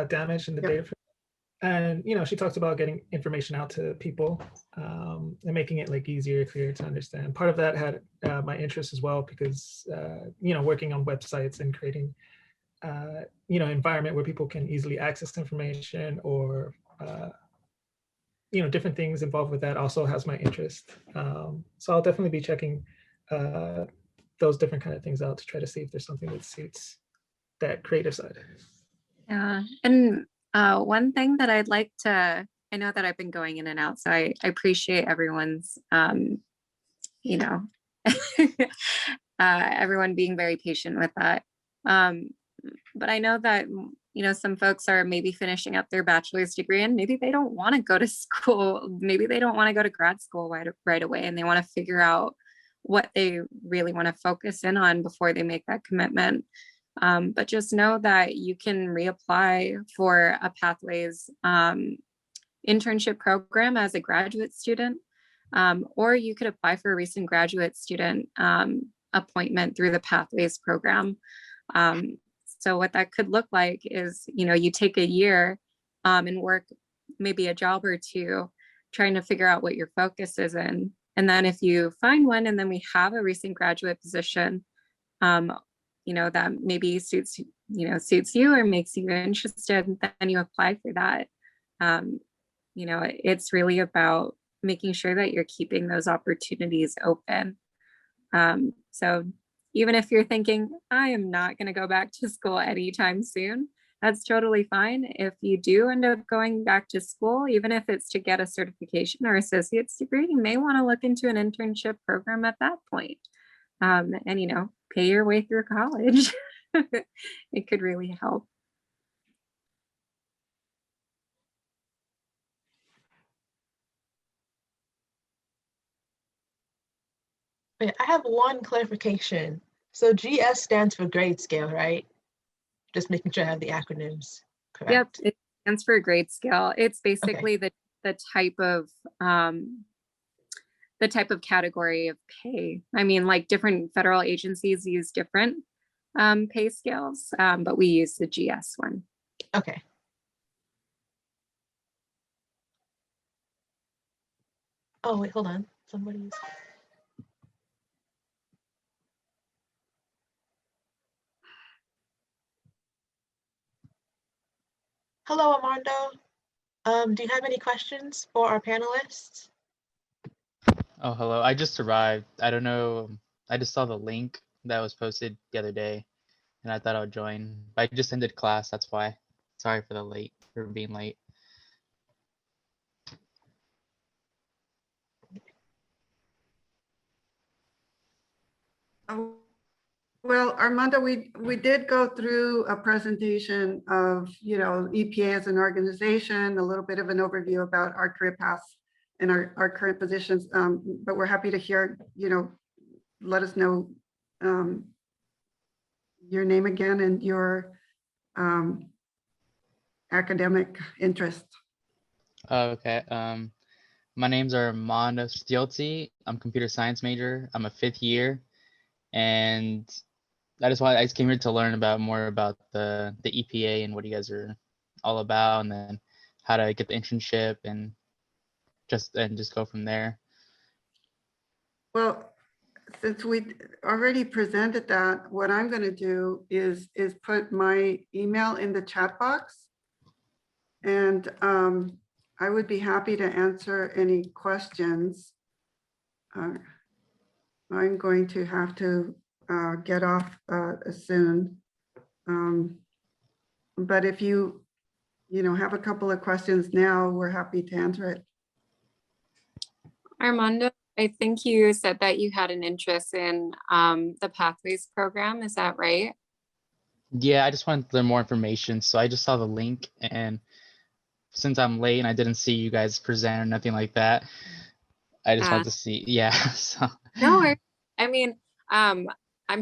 damage and the Yep. data. And, she talks about getting information out to people and making it like easier, clearer to understand. Part of that had my interest as well, because, working on websites and creating, environment where people can easily access information or, different things involved with that also has my interest. So I'll definitely be checking those different kind of things out to try to see if there's something that suits that creative side. Yeah, and one thing that I'd like to, I know that I've been going in and out, so I appreciate everyone's, everyone being very patient with that. But I know that, some folks are maybe finishing up their bachelor's degree and maybe they don't want to go to school. Maybe they don't want to go to grad school right away, and they want to figure out what they really want to focus in on before they make that commitment. But just know that you can reapply for a Pathways internship program as a graduate student, or you could apply for a recent graduate student appointment through the Pathways program. So what that could look like is, you take a year and work maybe a job or two, trying to figure out what your focus is in. And then if you find one, and then we have a recent graduate position, that maybe suits you or makes you interested, then you apply for that. It's really about making sure that you're keeping those opportunities open. So even if you're thinking, I am not going to go back to school anytime soon, that's totally fine. If you do end up going back to school, even if it's to get a certification or associate's degree, you may want to look into an internship program at that point. And, pay your way through college. It could really help. Wait, I have one clarification. So GS stands for grade scale, right? Just making sure I have the acronyms correct. Yep, it stands for grade scale. It's basically the type of category of pay. I mean, like different federal agencies use different pay scales, but we use the GS one. Okay. Oh, wait, hold on. Somebody's. Hello, Armando. Do you have any questions for our panelists? Oh, hello. I just arrived. I don't know I just saw the link that was posted the other day, and I thought I would join. But I just ended class, that's why. Sorry for being late. Oh, well, Armando, we did go through a presentation of, EPA as an organization, a little bit of an overview about our career paths and our current positions. But we're happy to hear, let us know your name again and your academic interest. Okay. My name's Armando Stiolzi. I'm computer science major. I'm a 5th year, and I just came here to learn more about the EPA and what you guys are all about, and then how to get the internship and just go from there. Well, since we already presented that, what I'm going to do is put my email in the chat box, and I would be happy to answer any questions. I'm going to have to get off soon. But if you have a couple of questions now, we're happy to answer it. Armando, I think you said that you had an interest in the Pathways program. Is that right? Yeah, I just wanted to learn more information, so I just saw the link, and since I'm late and I didn't see you guys present or nothing like that, I just wanted to see. Yeah. So. No worries. I mean, I'm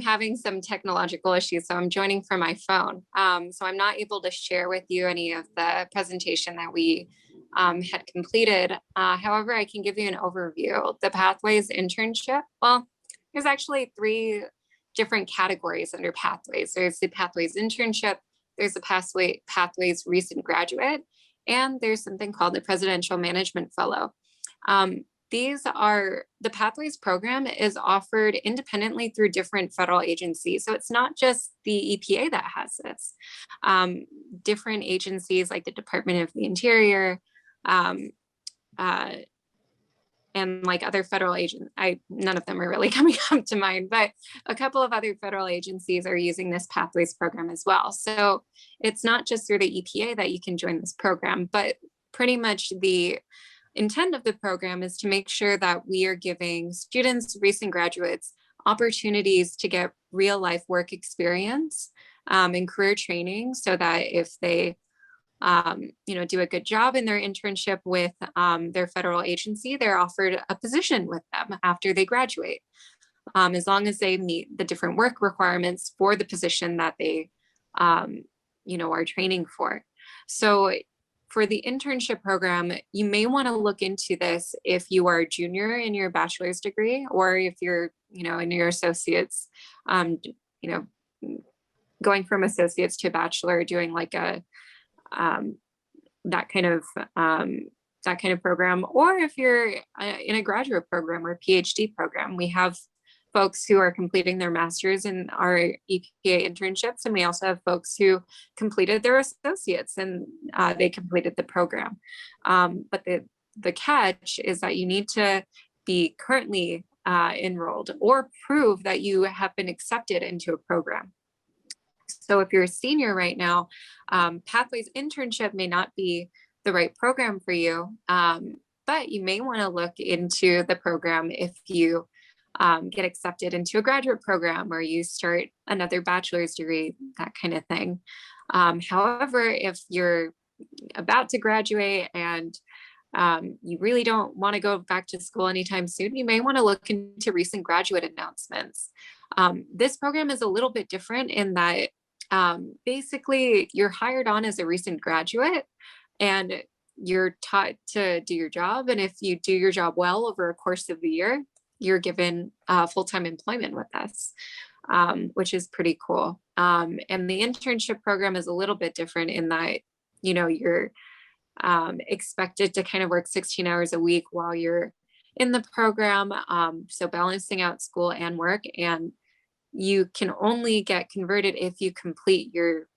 having some technological issues, so I'm joining from my phone. So I'm not able to share with you any of the presentation that we had completed. However, I can give you an overview. The Pathways internship, well, there's actually 3 different categories under Pathways. There's the Pathways internship, there's the Pathways recent graduate, and there's something called the Presidential Management Fellow. The Pathways program is offered independently through different federal agencies. So it's not just the EPA that has this. Different agencies like the Department of the Interior and like other federal agents, none of them are really coming up to mind, but a couple of other federal agencies are using this Pathways program as well. So it's not just through the EPA that you can join this program, but pretty much the intent of the program is to make sure that we are giving students, recent graduates, opportunities to get real life work experience and career training, so that if they do a good job in their internship with their federal agency, they're offered a position with them after they graduate, as long as they meet the different work requirements for the position that they are training for. So for the internship program, you may want to look into this if you are a junior in your bachelor's degree, or if you're, in your associates, going from associates to bachelor, doing like a that kind of program, or if you're in a graduate program or PhD program. We have folks who are completing their master's in our EPA internships, and we also have folks who completed their associates and they completed the program. But the catch is that you need to be currently enrolled or prove that you have been accepted into a program. So if you're a senior right now, Pathways internship may not be the right program for you, but you may want to look into the program if you get accepted into a graduate program, or you start another bachelor's degree, that kind of thing. However, if you're about to graduate and you really don't want to go back to school anytime soon, you may want to look into recent graduate announcements. This program is a little bit different in that basically you're hired on as a recent graduate and you're taught to do your job. And if you do your job well over a course of the year, you're given full-time employment with us, which is pretty cool. And the internship program is a little bit different in that, you're expected to kind of work 16 hours a week while you're in the program. So balancing out school and work, and you can only get converted if you complete your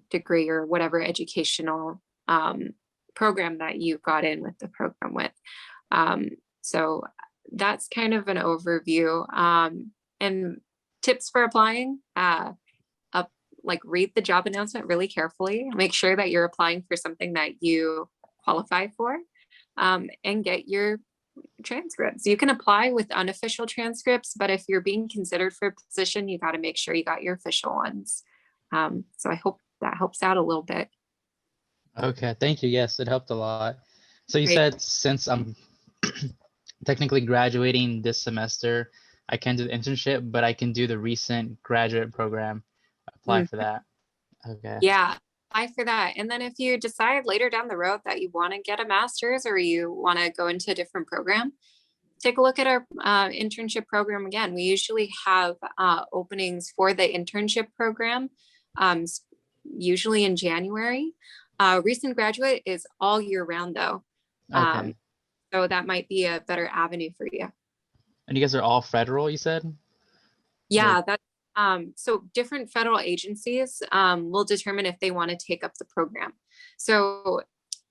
degree or whatever educational program that you got in with the program with. So that's kind of an overview. And tips for applying, like read the job announcement really carefully, make sure that you're applying for something that you qualify for, and get your transcripts. You can apply with unofficial transcripts, but if you're being considered for a position, you got to make sure you got your official ones. So I hope that helps out a little bit. Okay, thank you. Yes, it helped a lot. So you Great. said since I'm technically graduating this semester, I can't do the internship, but I can do the recent graduate program. Apply for that. Okay. Yeah, apply for that. And then if you decide later down the road that you want to get a master's or you want to go into a different program, take a look at our internship program again. We usually have openings for the internship program, usually in January. Recent graduate is all year round though. Okay. So that might be a better avenue for you. And you guys are all federal, you said? Yeah, that's so different federal agencies will determine if they want to take up the program. So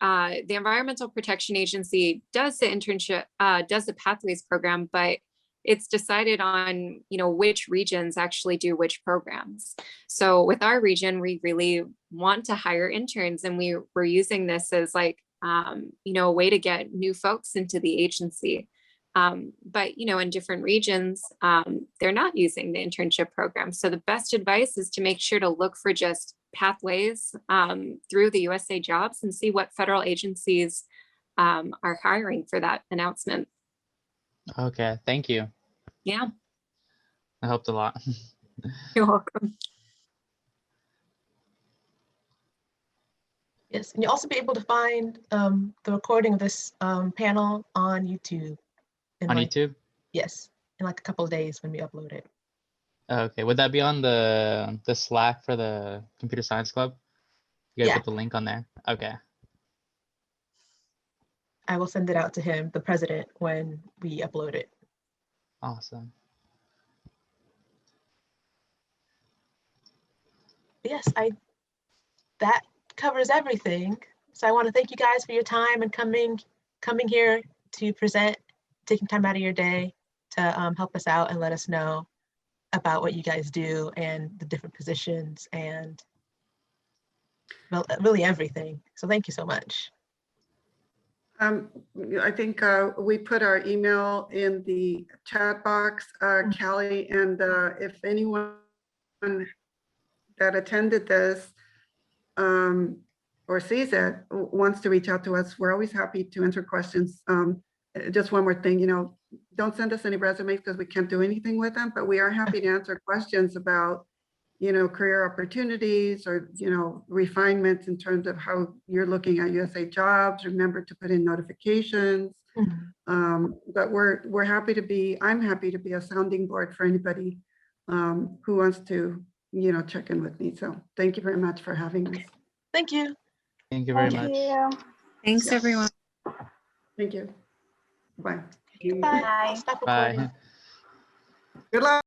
the Environmental Protection Agency does the internship, does the Pathways program, but it's decided on, which regions actually do which programs. So with our region, we really want to hire interns, and we're using this as like, a way to get new folks into the agency. But, in different regions, they're not using the internship program. So the best advice is to make sure to look for just pathways through the USA Jobs and see what federal agencies are hiring for that announcement. Okay, thank you. Yeah, That helped a lot. you're welcome. Yes, and you'll also be able to find the recording of this panel on YouTube. In On like, YouTube? yes, in like a couple of days when we upload it. Okay, would that be on the Slack for the Computer Science Club? You guys Yeah. put the link on there? Okay. I will send it out to him, the president, when we upload it. Awesome. Yes, that covers everything. So I want to thank you guys for your time and coming here to present, taking time out of your day to help us out and let us know about what you guys do and the different positions and really everything. So thank you so much. I think we put our email in the chat box, Callie, and if anyone that attended this or sees it wants to reach out to us, we're always happy to answer questions. Just one more thing, don't send us any resumes because we can't do anything with them, but we are happy to answer questions about, career opportunities or, refinements in terms of how you're looking at USA Jobs. Remember to put in notifications. But we're happy to be, I'm happy to be a sounding board for anybody who wants to, check in with me. So thank you very much for having us. Thank you. Thank you very Thank much. you. Thanks, everyone. Thank you. Bye. Goodbye. Bye. Stop recording. Bye. Good luck.